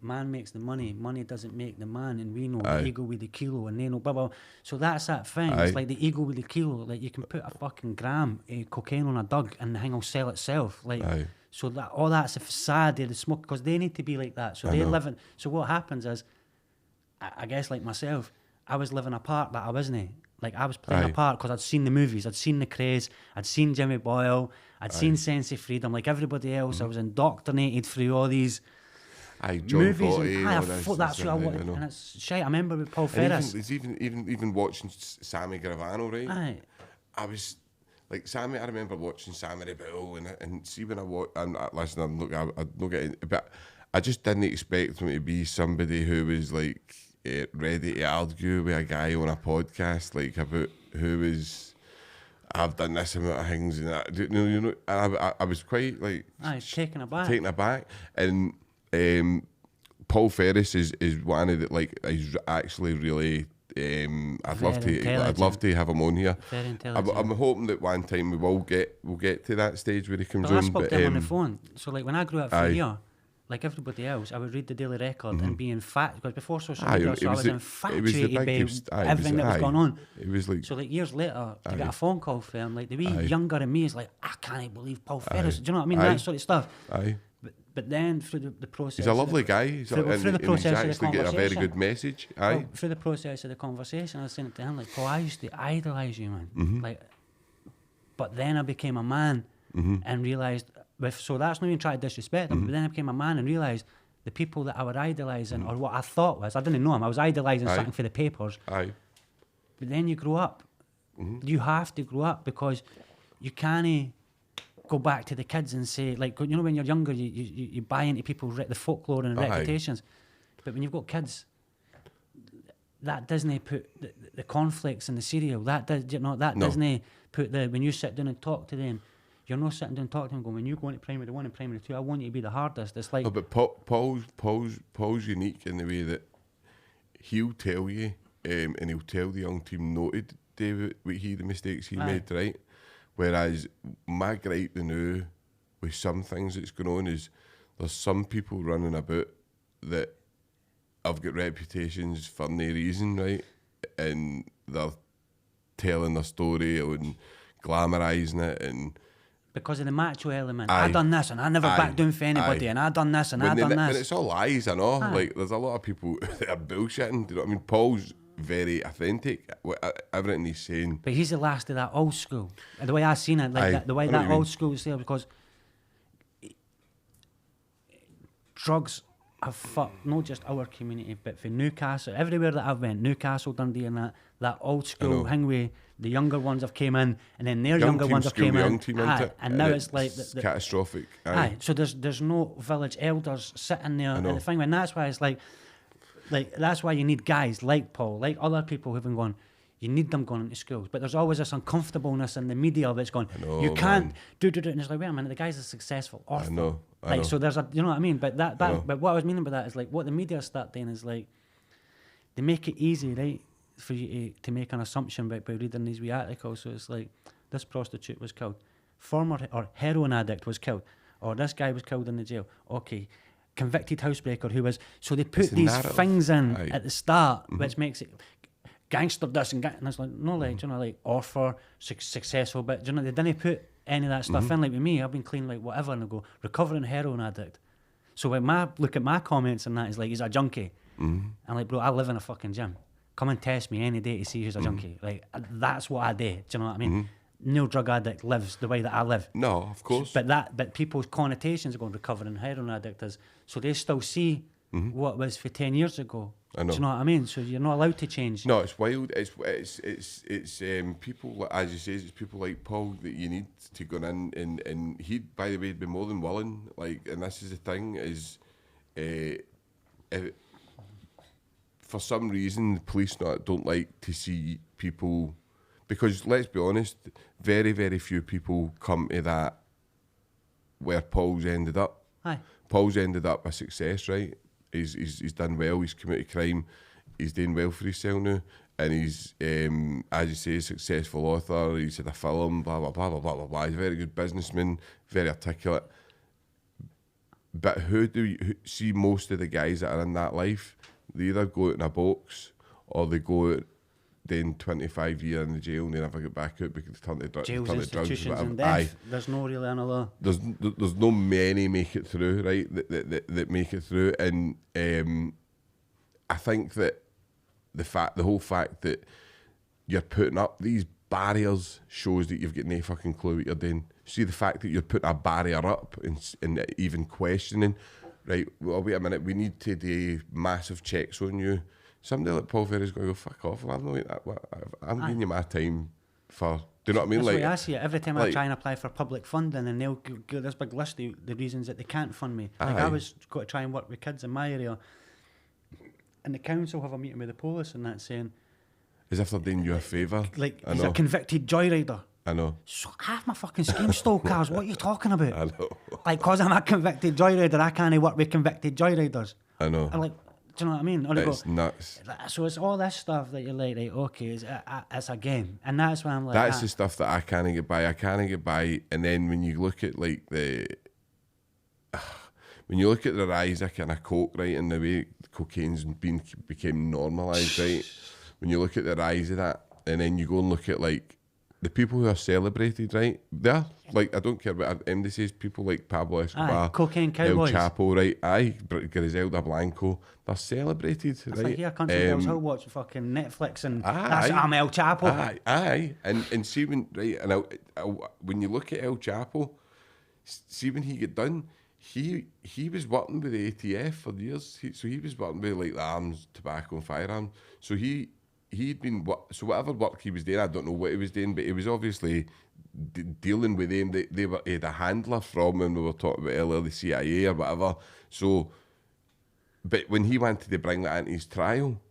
man makes the money, money doesn't make the man, and we know the ego with the kilo, and they know blah, blah. So that's that thing. It's like the ego with the kilo. Like, you can put a fucking gram of cocaine on a dog and the thing will sell itself. Like, so that all that's a facade of the smoke, because they need to be like that. So they live in. So what happens is, I guess like myself, I was living a part that I wasn't. Like, I was playing a part because I'd seen the movies, I'd seen The Craze, I'd seen Jimmy Boyle, I'd seen Sense of Freedom, like everybody else. I was indoctrinated through all these movies. I thought that's who I wanted, and it's shite. I remember with Paul Ferris. Even watching Sammy Gravano, right? Aye. I was like Sammy. I remember watching Sammy Rebel, and see when I watch. And listen, I'm not getting, but I just didn't expect him to be somebody who was like ready to argue with a guy on a podcast, like about who was, I've done this amount of things and that. I was quite like taken aback. And Paul Ferris is one of the, like, he's actually really. I'd love to have him on here. Very intelligent. I'm hoping that one time we'll get to that stage where he comes I on. spoke to him on the phone. So like when I grew up from here, like everybody else, I would read the Daily Record and be infatuated, because before social media, so I was infatuated by everything that was going on. It was like, so like years later, to get a phone call from him, like the wee younger in me is like, I can't believe Paul Ferris. Do you know what I mean? That sort of stuff. But then through the process, he's a lovely guy. Through the process of the conversation, get a very good message. Well, through the process of the conversation, I was saying it to him, like, Paul, I used to idolise you, man. Like, but then I became a man and realised. So that's not even trying to disrespect him. But then I became a man and realised the people that I were idolising, or what I thought was, I didn't know him. I was idolising something for the papers. But then you grow up. You have to grow up, because you can't go back to the kids and say, like, you know, when you're younger, you buy into people's the folklore and reputations. But when you've got kids, that doesn't put the conflicts in the cereal. That does, you know, that doesn't put when you sit down and talk to them. You're not sitting down and talking to them going, when you go into primary 1 and primary 2, I want you to be the hardest. It's like... No, but Paul's unique in the way that he'll tell you, and he'll tell the young team not to do the mistakes he made, right? Whereas my gripe now with some things that's going on is there's some people running about that have got reputations for no reason, right? And they're telling their story and glamorising it, and because of the macho element. I done this and I never backed down for anybody, and I done this and I done this. But it's all lies, I know. Like, there's a lot of people that are bullshitting. Do you know what I mean? Paul's very authentic. Everything he's saying. But he's the last of that old school. The way I seen it, like the way that old school is there, because drugs have fucked not just our community, but for Newcastle, everywhere that I've went, Newcastle, Dundee, and that old school thing where the younger ones have came in, and then their younger ones have came in, and now it's like it's catastrophic. So there's no village elders sitting there at the thing, and that's why it's like that's why you need guys like Paul, like other people who've been going. You need them going into schools, but there's always this uncomfortableness in the media that's going, you can't do it, and it's like, wait a minute, the guy's a successful author. I know. So there's a, you know what I mean? But but what I was meaning by that is, like, what the media start doing is, like, they make it easy, right, for you to make an assumption by reading these wee articles. So it's like, this prostitute was killed, or heroin addict was killed, or this guy was killed in the jail. Okay, convicted housebreaker who was. So they put these things in at the start, which makes it gangster this and it's like, no, like, you know, like, author, successful, but, you know, they didn't put any of that stuff in. Like with me, I've been clean, like, whatever, and I go, recovering heroin addict. So when look at my comments and that, is like, he's a junkie. I'm like, bro, I live in a fucking gym. Come and test me any day to see who's a junkie. Like, that's what I do. Do you know what I mean? No drug addict lives the way that I live. No, of course. But people's connotations are going, recovering heroin addict is, so they still see what was for 10 years ago. I know. Do you know what I mean? So you're not allowed to change. No, it's wild. It's people, as you say, it's people like Paul that you need to go in, and he, by the way, would be more than willing. Like, and this is the thing, is for some reason the police don't like to see people, because let's be honest, very, very few people come to that where Paul's ended up. Paul's ended up a success, right? He's done well. He's committed crime. He's doing well for himself now, and he's, as you say, a successful author. He's had a film, blah blah blah blah blah blah blah. He's a very good businessman, very articulate. But who see most of the guys that are in that life? They either go out in a box, or they go out doing 25 years in the jail and they never get back out because they turn to drugs. Jails, institutions, and death. There's no really another. There's no many make it through, right? That make it through, and I think that the whole fact that you're putting up these barriers shows that you've got no fucking clue what you're doing. See, the fact that you're putting a barrier up and even questioning, right? Well, wait a minute, we need to do massive checks on you. Somebody like Paul Ferris is going to go, fuck off. I'm giving you my time for Do you know what I mean? That's Like, the way I see it. Every time I like- try and apply for public funding, and they'll give this big list of the reasons that they can't fund me. Like, I Aye. was got to try and work with kids in my area, and the council have a meeting with the police and that saying, as if they're doing you a favour. like, I he's know. a convicted joyrider. I know. So half my fucking scheme stole cars. What are you talking about? I know. Like, cause I'm a convicted joyrider, I can't work with convicted joyriders. I know. I'm like, do you know what I mean? Or they It's go, nuts. so it's all this stuff that you're like, right, okay, it's a game, and that's when I'm like, That's the stuff that I can't get by. I can't get by. And then when you look at like when you look at the rise of kind of coke, right, and the way cocaine's became normalised, right. When you look at the rise of that, and then you go and look at like the people who are celebrated, right? They're like, I don't care what MD says, people like Pablo Escobar, cocaine El cowboys. Chapo, right? Aye, Griselda Blanco, they're celebrated, It's right? like, yeah, country girls, I'll watch fucking Netflix and Aye. I'm El Chapo. Aye. And see when, right, and when you look at El Chapo, see when he get done, he was working with the ATF for years. So he was working with like the arms, tobacco and firearms. So he'd been, so whatever work he was doing, I don't know what he was doing, but he was obviously dealing with them. He had a handler from, when we were talking about earlier, the CIA or whatever. So, but when he wanted to bring that into his trial,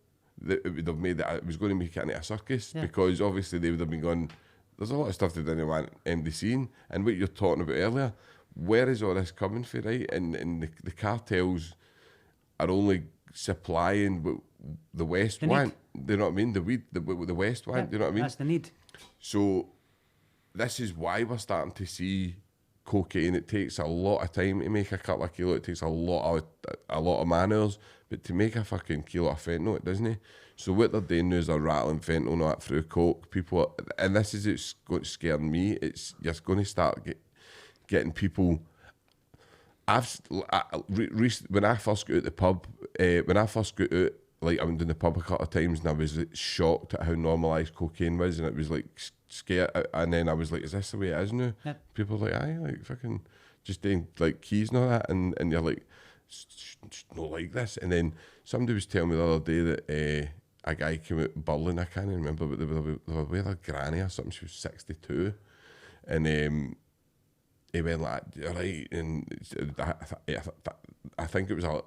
it would have made it was going to make it into a circus, because obviously they would have been going, there's a lot of stuff they didn't want MD seeing. And what you're talking about earlier, where is all this coming from, right? And the cartels are only supplying what the West want. Do you know what I mean? The weed, what the West want. Do you know what I mean? That's the need. So this is why we're starting to see cocaine. It takes a lot of time to make a couple of kilo. It takes a lot of man hours. But to make a fucking kilo of fentanyl, it doesn't. So what they're doing now is they're rattling fentanyl not through coke. People, and this is it's scaring me. It's you're going to start getting people. When I first got out the pub, like I went in the pub a couple of times, and I was like, shocked at how normalised cocaine was, and it was like scared. And then I was like, "Is this the way it is now?" Yep. People are like, "Aye, like fucking just doing like keys and all that," and you're like, "Not like this." And then somebody was telling me the other day that a guy came out in Berlin. I can't remember, but they were with a granny or something. She was 62, and he went like, right, and I think it was, I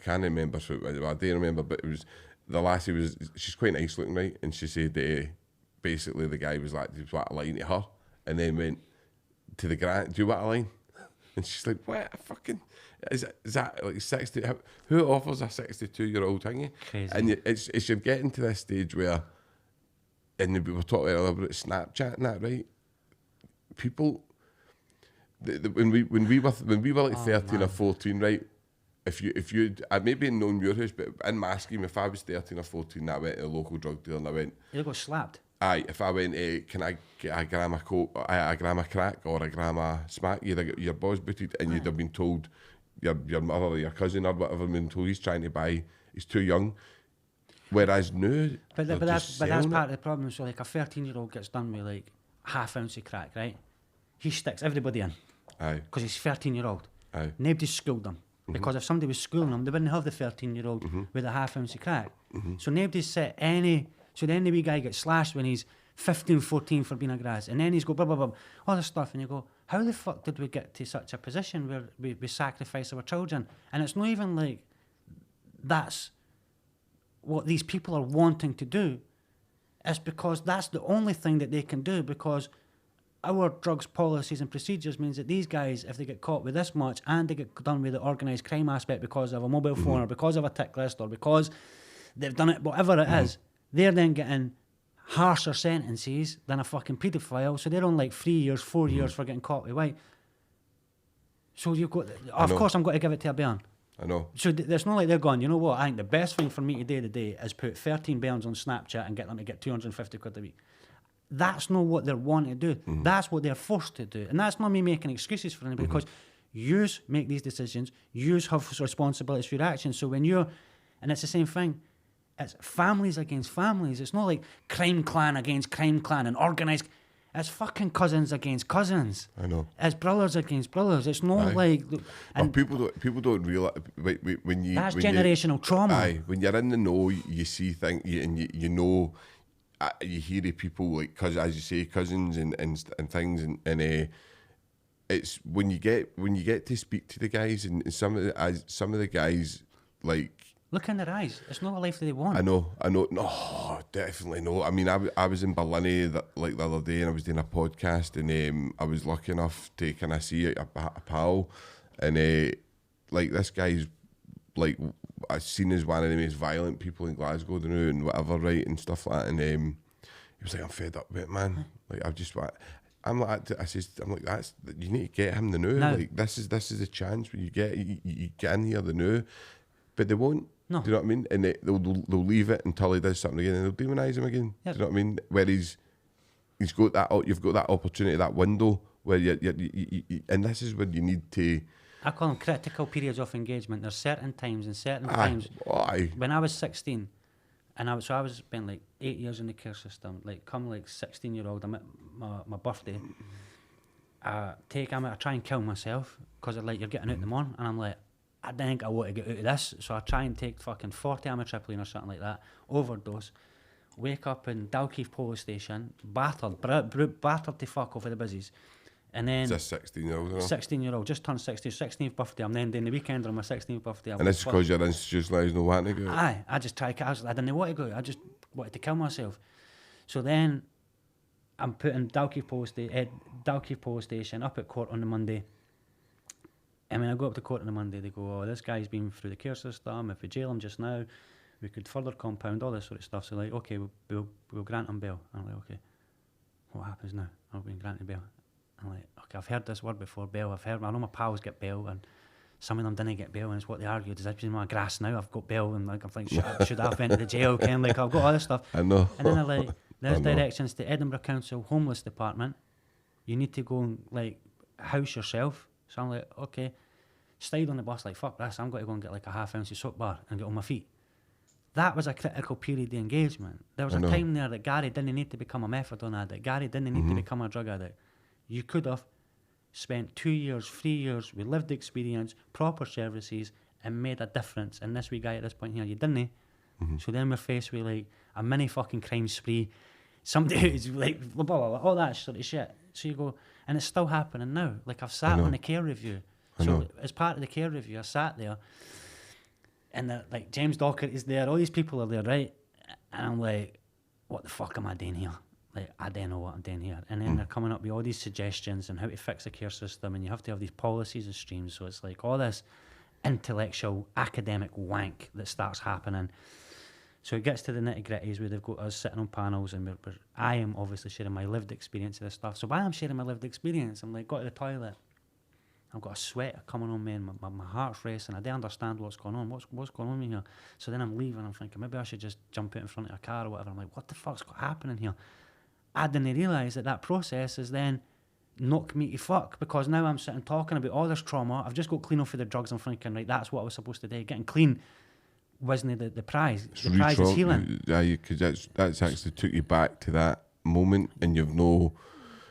can't remember, so I do remember, but it was, the lassie she's quite nice looking, right, and she said, basically the guy was like, do you want a line to her? And then went to the grand, do you want a line? And she's like, what, fucking, is that like 60, who offers a 62-year-old thingy? Crazy. And it's you're getting to this stage where, and we were talking earlier about Snapchat and that, right, people, when we were like 13 or 14, right? If you I maybe in knowing your house, but in my scheme, if I was 13 or 14, I went to a local drug dealer and I went, You got slapped. aye, if I went, can I get a gram of coke, a gram of crack, or a gram of smack, you'd have got your balls booted, and you'd have been told, your mother or your cousin or whatever, been told he's trying to buy, he's too young. Whereas now, But they're that's just part selling of the problem. So like a 13-year-old gets done with like half ounce of crack, right? He sticks everybody in. Aye, Because he's 13-year-old. aye. Nobody's schooled him. Because if somebody was schooling him, they wouldn't have the 13-year-old with a half ounce of crack. So nobody's set any. So then the wee guy gets slashed when he's 15, 14 for being a grass. And then he's go, blah, blah, blah, all this stuff. And you go, how the fuck did we get to such a position where we sacrifice our children? And it's not even like that's what these people are wanting to do. It's because that's the only thing that they can do, because our drugs policies and procedures means that these guys, if they get caught with this much and they get done with the organised crime aspect because of a mobile phone or because of a tick list or because they've done it, whatever it is, they're then getting harsher sentences than a fucking paedophile. So they're on like 3 years, 4 years for getting caught with white. So you've got, of course I'm going to give it to a bairn. I know. So there's not like they're going, you know what, I think the best thing for me today is put 13 bairns on Snapchat and get them to get 250 quid a week. That's not what they're wanting to do. That's what they're forced to do. And that's not me making excuses for them, because yous make these decisions, yous have responsibilities for your actions. So when you're, and it's the same thing, it's families against families. It's not like crime clan against crime clan and organised. It's fucking cousins against cousins. I know. It's brothers against brothers. It's not like. And people don't realise when you. That's when generational trauma. Aye, when you're in the know, you see things, and you know. you hear of people like as you say, cousins and things, and it's when you get to speak to the guys, and some of the guys, like, look in their eyes. It's not a life that they want. I know. No, definitely no. I mean, I was in Berlin the other day, and I was doing a podcast, and I was lucky enough to kind of see a pal, and like this guy's like I've seen as one of the most violent people in Glasgow now and whatever, right, and stuff like that, and he was like, I'm fed up with it, man. Like I'm like, that's, you need to get him the new. Like this is a chance when you get in here the new, but they won't. No. Do you know what I mean? And they'll leave it until he does something again, and they'll demonise him again. Yep. Do you know what I mean? Where he's got that, you've got that opportunity, that window where you and this is when you need to. I call them critical periods of engagement. There's certain times and certain times. When I was 16, and I was spent like 8 years in the care system. Like come like 16-year-old, I'm at my birthday. I try and kill myself because like you're getting out in the morning, and I'm like, I think I want to get out of this, so I try and take fucking 40 amitriptyline or something like that, overdose, wake up in Dalkeith police station, battered to fuck off of the busies, and then... It's a 16-year-old, 16-year-old, just turned 60, 16th birthday, I'm then doing the weekend on my 16th birthday. And this is because you're institutionalised, no wanting to go? Aye, I didn't want to go, I just wanted to kill myself. So then, I'm put in Dalkeith police station, up at court on the Monday. And when I go up to court on the Monday, they go, oh, this guy's been through the care system. If we jail him just now, we could further compound, all this sort of stuff. So like, okay, we'll grant him bail. And I'm like, okay, what happens now? I've been granted bail. I'm like, okay, I've heard this word before, bail. I know my pals get bail, and some of them didn't get bail, and it's what they argued. Does that mean my grass now? I've got bail, and like I'm thinking, should I have went to the jail? Ken? Like I've got all this stuff. I know. And then they're like, there's directions to Edinburgh Council Homeless Department. You need to go and like house yourself. So I'm like, okay. Stayed on the bus like, fuck this, I'm going to go and get like a half-ounce of soap bar and get on my feet. That was a critical period of engagement. There was a time there that Gary didn't need to become a methadone addict. Gary didn't need to become a drug addict. You could have spent 2 years, 3 years with lived experience, proper services, and made a difference. And this wee guy at this point here, you didn't. So then we're faced with like a mini fucking crime spree. Somebody who's like, blah, blah, blah, all that sort of shit. So you go, and it's still happening now. Like I've sat on a care review. So as part of the care review, I sat there, and like James Dockett is there, all these people are there, right? And I'm like, what the fuck am I doing here? Like, I don't know what I'm doing here. And then they're coming up with all these suggestions on how to fix the care system, and you have to have these policies and streams. So it's like all this intellectual, academic wank that starts happening. So it gets to the nitty-gritties where they've got us sitting on panels, and I am obviously sharing my lived experience of this stuff. So while I'm sharing my lived experience, I'm like, got to the toilet. I've got a sweat coming on me, and my heart's racing. I don't understand what's going on. What's going on here? So then I'm leaving. I'm thinking maybe I should just jump out in front of a car or whatever. I'm like, what the fuck's happening here? I didn't realise that process is then knock me to fuck, because now I'm sitting talking about all this trauma. I've just got clean off of the drugs. I'm thinking, right, that's what I was supposed to do. Getting clean wasn't the prize. The prize is healing. Yeah, because that's actually took you back to that moment, and you've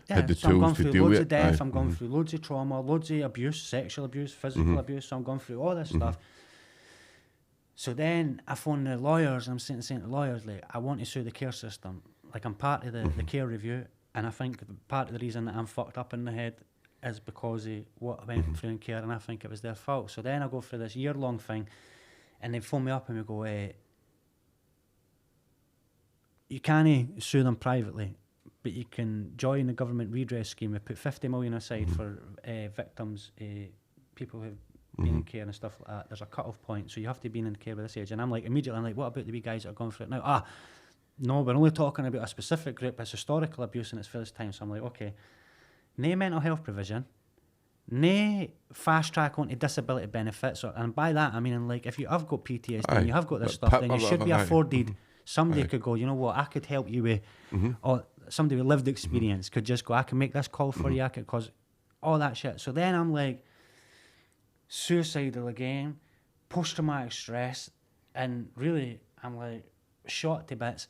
had the so I'm going tools to through deal loads with of death, it. I'm going through loads of trauma, loads of abuse, sexual abuse, physical abuse, so I'm going through all this stuff. So then I phone the lawyers, and I'm saying to the lawyers, like, I want to sue the care system. Like, I'm part of the care review, and I think part of the reason that I'm fucked up in the head is because of what I went through in care, and I think it was their fault. So then I go through this year-long thing, and they phone me up and we go, you can't sue them privately, but you can join the government redress scheme. We put 50 million aside for victims, people who've been in care and stuff like that. There's a cut-off point, so you have to be in care by this age. And I'm like, immediately, I'm like, what about the wee guys that are going through it now? No, we're only talking about a specific group. It's historical abuse in its first time. So I'm like, okay, no mental health provision, no fast track onto disability benefits. And by that, I mean, like, if you have got PTSD and you have got this stuff, then you should be afforded. Somebody could go, you know what, I could help you with, or somebody with lived experience could just go, I can make this call for you, I could, cause all that shit. So then I'm like, suicidal again, post-traumatic stress, and really, I'm like, shot to bits.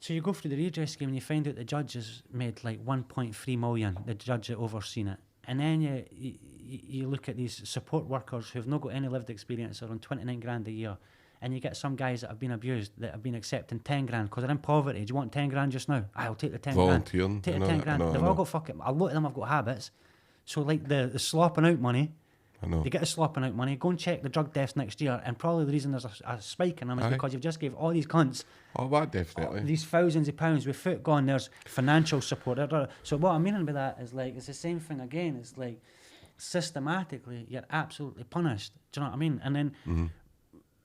So you go through the redress scheme and you find out the judge has made like 1.3 million, the judge that overseen it. And then you look at these support workers who've not got any lived experience, are on 29 grand a year. and you get some guys that have been abused that have been accepting 10 grand because they're in poverty. Do you want 10 grand just now? I'll take the 10 Volunteering. grand. Take the 10 grand. They've all got fucking, a lot of them have got habits. So like the slopping out money, I know. they get the slopping out money, go and check the drug deaths next year, and probably the reason there's a spike in them is because you've just gave all these cunts That definitely. these thousands of pounds with foot gone, there's financial support. So what I'm meaning by that is like, it's the same thing again. It's like systematically you're absolutely punished. Do you know what I mean? And then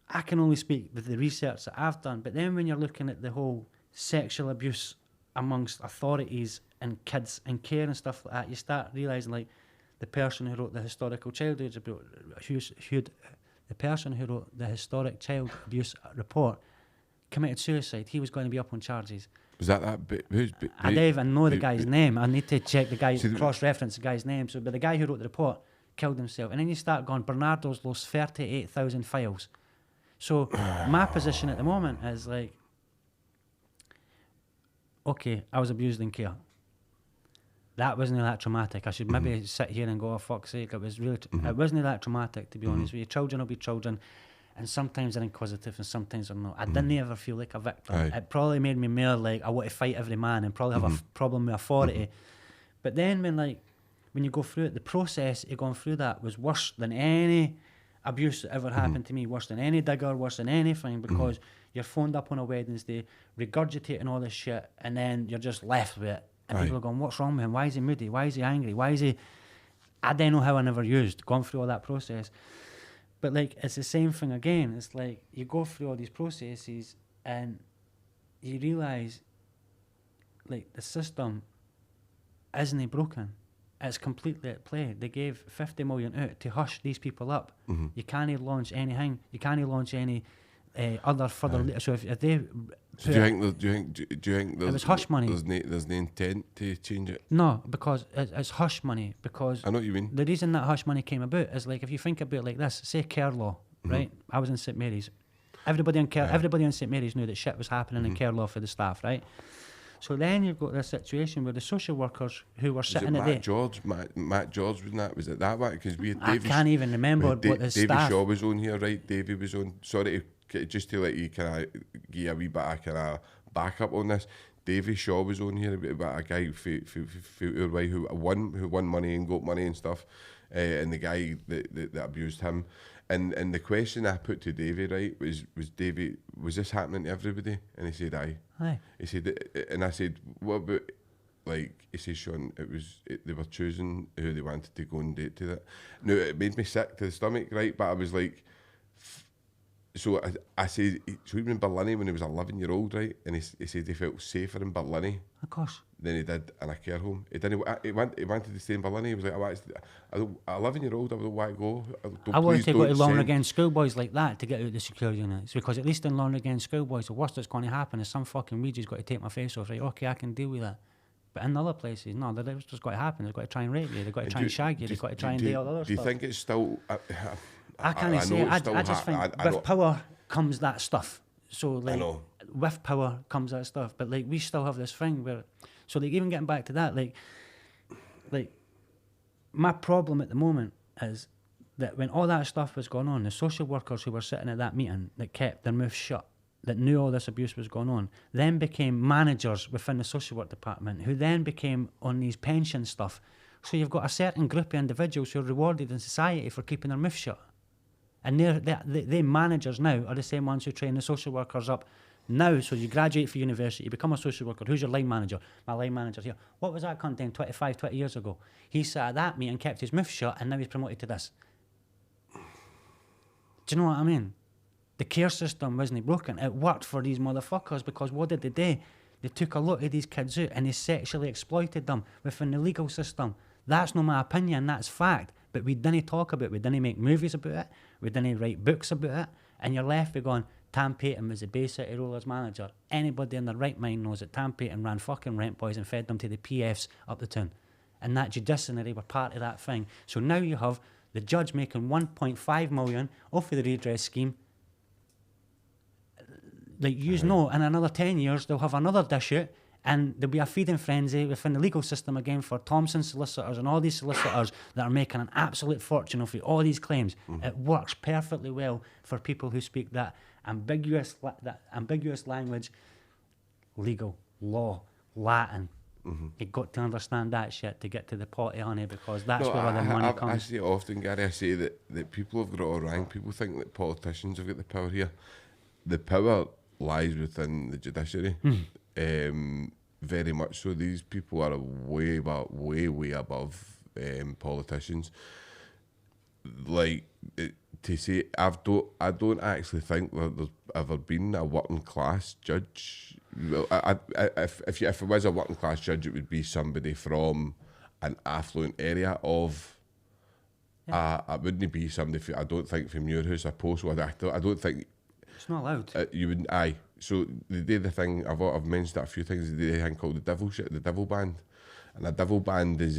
I can only speak with the research that I've done, but then when you're looking at the whole sexual abuse amongst authorities and kids and care and stuff like that, you start realising like the person who wrote the historical child abuse the person who wrote the historic child abuse report committed suicide. He was going to be up on charges. Was that who's? I don't even know the guy's name. I need to check the guy, cross-reference the guy's name. So, but the guy who wrote the report killed himself. And then you start going, Bernardo's lost 38,000 files. So my position at the moment is like, okay, I was abused in care. That wasn't that traumatic. I should maybe sit here and go, oh, fuck's sake, it was really, it wasn't that traumatic, to be honest with you. Children will be children, and sometimes they're inquisitive and sometimes they're not. I didn't ever feel like a victim. It probably made me more like, I want to fight every man and probably have a problem with authority. But then when you go through it, the process of going through that was worse than any abuse that ever happened to me, worse than any digger, worse than anything, because you're phoned up on a Wednesday, regurgitating all this shit, and then you're just left with it. And people are going, what's wrong with him? Why is he moody? Why is he angry? Why is he... I don't know how I never used, gone through all that process. But like, it's the same thing again. It's like, you go through all these processes and you realise, like, the system isn't broken. It's completely at play. They gave 50 million out to hush these people up. You can't launch anything. You can't launch any other further... So if they... So do you think it was hush money? There's no intent to change it? No, because it's hush money. Because I know what you mean. The reason that hush money came about is like, if you think about it like this, say care law, right? I was in St Mary's. Everybody in St Mary's knew that shit was happening in care law for the staff, right? So then you've got this situation where the social workers who were sitting at Matt George, wasn't that? Was it that one? Because we had Davy. I can't even remember what the Davy staff... Shaw was on here, right? Davy was on. Sorry just to let you kind of give a wee bit of kind of backup on this. Davy Shaw was on here about a guy who won money and got money and stuff, and the guy that abused him. And the question I put to Davy, right, was Davy, was this happening to everybody? And he said, aye. He said, and I said, what about, like, he said, Sean, they were choosing who they wanted to go and date to that. Now, it made me sick to the stomach, right, but I was like, so I said, so he was in Berlin when he was 11-year-old, right, and he said he felt safer in Berlin. Of course. Than he did in a care home. He wanted to stay in Berlin. He was like, an 11-year-old, I don't want to go. I wanted to go to Longregain schoolboys like that to get out of the security units, because at least in Longregain schoolboys, the worst that's going to happen is some fucking weed has got to take my face off, right? Okay, I can deal with that. But in other places, no, that's just got to happen. They've got to try and rape you. They've got to try and shag you. They've got to try and do all the other stuff. Do you think it's still... I can't say. I just think with power comes that stuff. So like, with power comes that stuff. But like, we still have this thing where, so like, even getting back to that, like my problem at the moment is that when all that stuff was going on, the social workers who were sitting at that meeting that kept their mouth shut, that knew all this abuse was going on, then became managers within the social work department, who then became on these pension stuff. So you've got a certain group of individuals who are rewarded in society for keeping their mouth shut. And they managers now are the same ones who train the social workers up now. So you graduate from university, you become a social worker. Who's your line manager? My line manager's here. What was that cunt doing 20 years ago? He sat at that meeting, kept his mouth shut, and now he's promoted to this. Do you know what I mean? The care system wasn't broken. It worked for these motherfuckers, because what did they do? They took a lot of these kids out and they sexually exploited them within the legal system. That's not my opinion, that's fact. But we didn't talk about it. We didn't make movies about it. We didn't write books about it. And you're left with going, Tam Payton was the Bay City Rollers manager. Anybody in their right mind knows that Tam Payton ran fucking rent boys and fed them to the PFs up the town. And that judiciary were part of that thing. So now you have the judge making 1.5 million off of the redress scheme. Like, you know, in another 10 years, they'll have another dish out, And there'll be a feeding frenzy within the legal system again for Thompson solicitors and all these solicitors that are making an absolute fortune off all these claims. It works perfectly well for people who speak that ambiguous language, legal, law, Latin. You've got to understand that shit to get to the potty, honey, because that's where the money comes. I say it often, Gary, I say that people have got it all wrong. People think that politicians have got the power here. The power lies within the judiciary. Very much so. These people are way above politicians. Like, to say, I don't actually think that there's ever been a working class judge. Well, if it was a working class judge, it would be somebody from an affluent area of. It wouldn't be somebody. I don't think from Muirhouse or Postwood. I don't think. It's not allowed. You wouldn't. Aye. So they do the thing. I've mentioned that a few things. They do the thing called the devil band, and a devil band is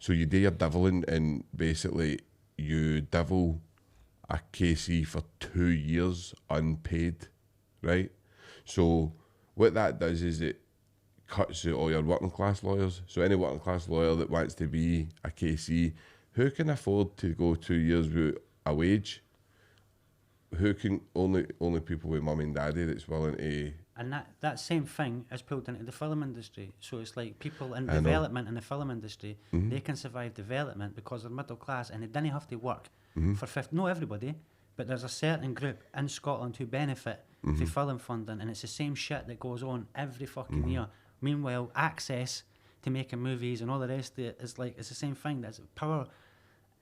so you do your deviling, and basically you devil a KC for 2 years unpaid, right? So what that does is it cuts out all your working class lawyers. So any working class lawyer that wants to be a KC, who can afford to go 2 years without a wage? Who can only people with mum and daddy that's willing to. And that same thing is pulled into the film industry. So it's like people in development in the film industry, they can survive development because they're middle class and they don't have to work for 50. Not everybody, but there's a certain group in Scotland who benefit from film funding, and it's the same shit that goes on every fucking year. Meanwhile, access to making movies and all the rest of it is like, it's the same thing. That's power.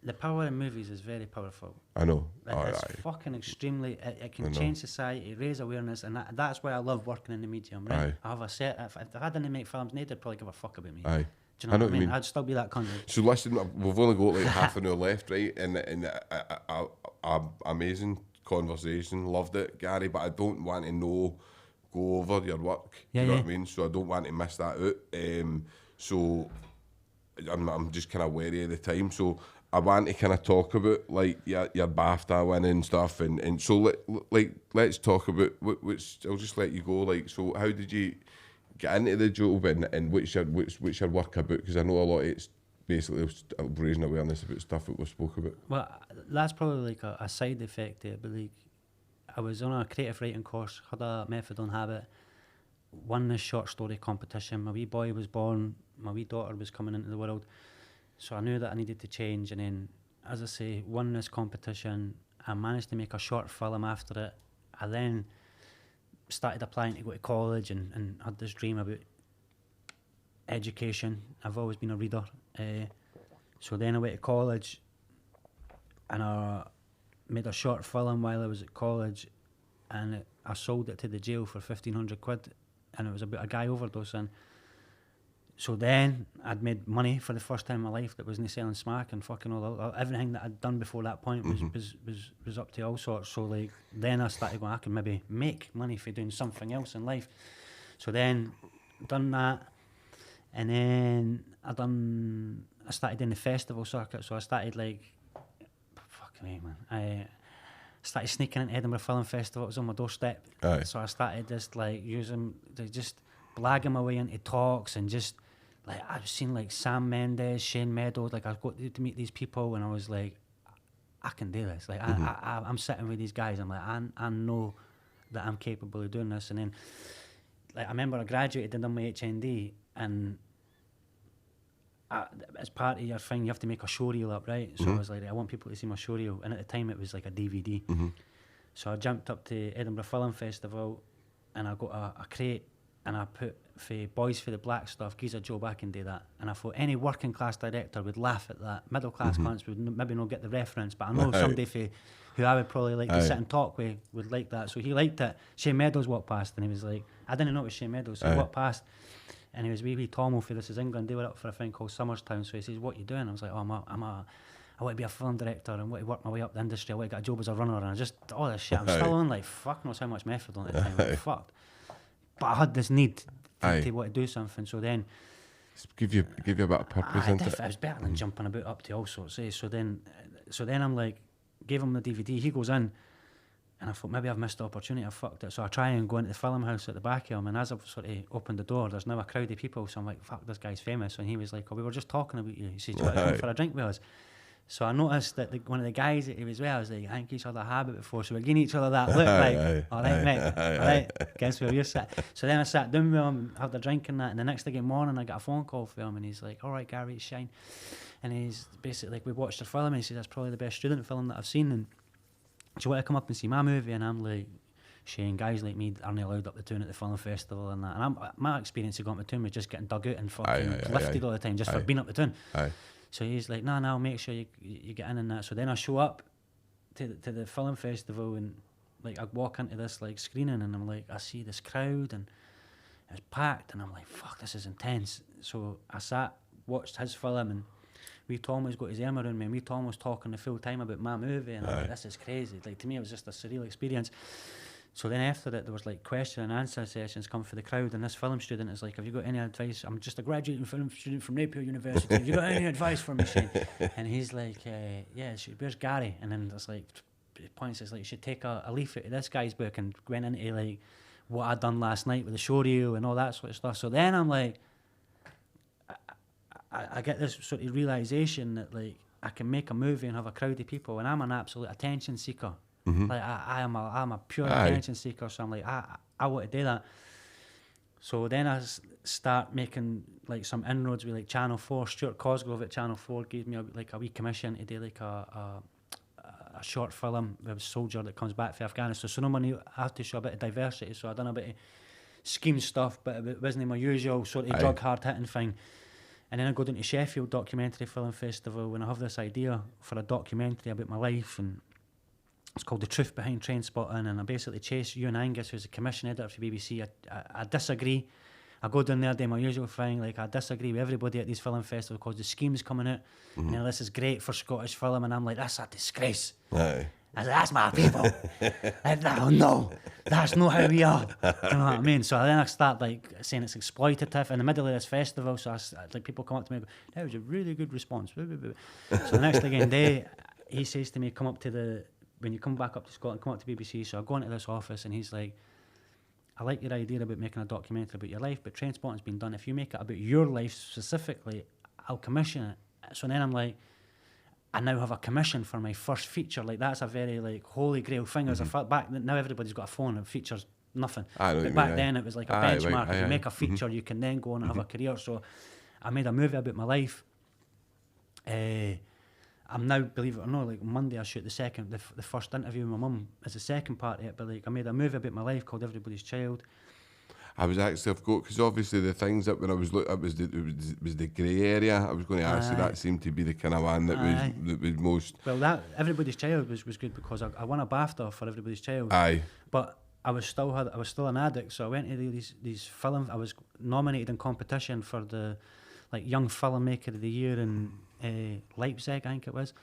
The power in movies is very powerful. I know. It's fucking extremely. It can change society, raise awareness, and that's why I love working in the medium. Right? Aye. I have a set. If I didn't make films, they'd probably give a fuck about me. Aye. Do you know what I mean? I'd still be that cunt. So listen, we've only got like half an hour left, right? And amazing conversation. Loved it, Gary. But I don't want to go over your work. You know what I mean? So I don't want to miss that out. So I'm just kind of wary of the time. So I want to kind of talk about like your BAFTA winning stuff, and so let's talk about which I'll just let you go. Like, so how did you get into the job, and what's your work about? Because I know a lot of it's basically raising awareness about stuff that we spoke about. Well, that's probably like a side effect there, but like I was on a creative writing course, had a methadone habit, won this short story competition. My wee boy was born, my wee daughter was coming into the world. So I knew that I needed to change, and then, as I say, won this competition. I managed to make a short film after it. I then started applying to go to college and had this dream about education. I've always been a reader. So then I went to college and I made a short film while I was at college, and I sold it to the jail for 1,500 quid, and it was about a guy overdosing. So then I'd made money for the first time in my life that wasn't selling smack and fucking all everything that I'd done before that point was up to all sorts. So like then I started going, I can maybe make money for doing something else in life. So then done that, and then I started doing the festival circuit. So I started like fucking hell, man. I started sneaking into Edinburgh Film Festival. It was on my doorstep. Aye. So I started just like just blagging my way into talks, and just like I've seen like Sam Mendes, Shane Meadows, like I've got to meet these people, and I was like, I can do this. Like I'm sitting with these guys, I'm like, I know that I'm capable of doing this. And then like I remember I graduated and done my HND, and as part of your thing you have to make a showreel up, right? So I was like, I want people to see my showreel, and at the time it was like a DVD. So I jumped up to Edinburgh Film Festival, and I got a crate, and I put for Boys for the Black stuff, Geezer Joe back and do that. And I thought any working class director would laugh at that. Middle class cunts would maybe not get the reference, but I know somebody who I would probably like to sit and talk with would like that. So he liked it. Shane Meadows walked past, and he was like, I didn't know it was Shane Meadows, so he walked past, and he was wee Tomo for This Is England. They were up for a thing called Summerstown. So he says, what you doing? I was like, I want to be a film director and want to work my way up the industry. I want to get a job as a runner, and I just all this shit. I'm still on like fuck knows how much methadone at the time. Like, fucked. But I had this need to want to do something. So then give you a bit of purpose. It was better than jumping about up to all sorts. So then I'm like, gave him the DVD. He goes in, And I thought, maybe I've missed the opportunity, I've fucked it. So I try and go into the film house at the back of him, and as I've sort of opened the door, there's now a crowd of people, so I'm like, fuck, this guy's famous. And he was like, oh, we were just talking about you. He said, do you want to come for a drink with us? So I noticed that one of the guys that he was with, I was like, I think each other habit before, so we're giving each other that look, like, all right, mate, all right, guess where you're sat. So then I sat down with him, had a drink and that, and the next day morning I got a phone call from him, and he's like, all right, Gary, it's Shine. And he's basically like, we watched the film, and he said, that's probably the best student film that I've seen, and do you want to come up and see my movie? And I'm like, Shane, guys like me aren't allowed up the town at the film festival and that. And my experience of going up the town was just getting dug out and fucking lifted all the time just for being up the town. So he's like, no, I'll make sure you get in and that. So then I show up to the film festival, and like I walk into this like screening, and I'm like, I see this crowd and it's packed, and I'm like, fuck, this is intense. So I sat, watched his film, and Wee Tom was got his arm around me, and Wee Tom was talking the full time about my movie, and I'm like, this is crazy. Like, to me, it was just a surreal experience. So then after that, there was like question and answer sessions come for the crowd, and this film student is like, have you got any advice? I'm just a graduating film student from Napier University. Have you got any advice for me, Shane? And he's like, yeah, where's Gary? And then there's like points, it's like, you should take a leaf out of this guy's book, and went into like what I'd done last night with the show reel and all that sort of stuff. So then I'm like, I get this sort of realisation that like I can make a movie and have a crowd of people, and I'm an absolute attention seeker. Like I'm a pure attention seeker, so I'm like, I want to do that. So then I start making like some inroads with like Channel 4. Stuart Cosgrove at Channel 4 gave me a wee commission to do like a short film with a soldier that comes back from Afghanistan. So normally I have to show a bit of diversity, so I done a bit of scheme stuff, but it wasn't my usual sort of drug hard hitting thing. And then I go down to Sheffield Documentary Film Festival, and I have this idea for a documentary about my life, and it's called The Truth Behind Trainspotting, and I basically chase Ewan Angus, who's a commission editor for BBC. I disagree. I go down there, do my usual thing, like I disagree with everybody at these film festivals because the scheme's coming out, and you know, this is great for Scottish film, and I'm like, that's a disgrace. I said, that's my people. No, that's not how we are. Do you know what I mean? So then I start like saying it's exploitative in the middle of this festival. So like people come up to me, that was a really good response. So the next again day, he says to me, come up to when you come back up to Scotland, come up to BBC. So I go into this office, and he's like, I like your idea about making a documentary about your life, but Trainspotting's been done. If you make it about your life specifically, I'll commission it. So then I'm like, I now have a commission for my first feature. Like, that's a very like holy grail thing. As a fact, back now everybody's got a phone and features nothing. But back then it was like a benchmark. If you make a feature, you can then go on and have a career. So I made a movie about my life. I'm now, believe it or not, like Monday I shoot the first interview with my mum as the second part of it. But like I made a movie about my life called Everybody's Child. I was actually, I've got, because obviously the things that when I was looking at was the grey area. I was going to ask you, that seemed to be the kind of one that was most. Well, that Everybody's Child was good because I won a BAFTA for Everybody's Child. But I was still an addict, so I went to these films. I was nominated in competition for the like Young Filmmaker of the Year in Leipzig, I think it was.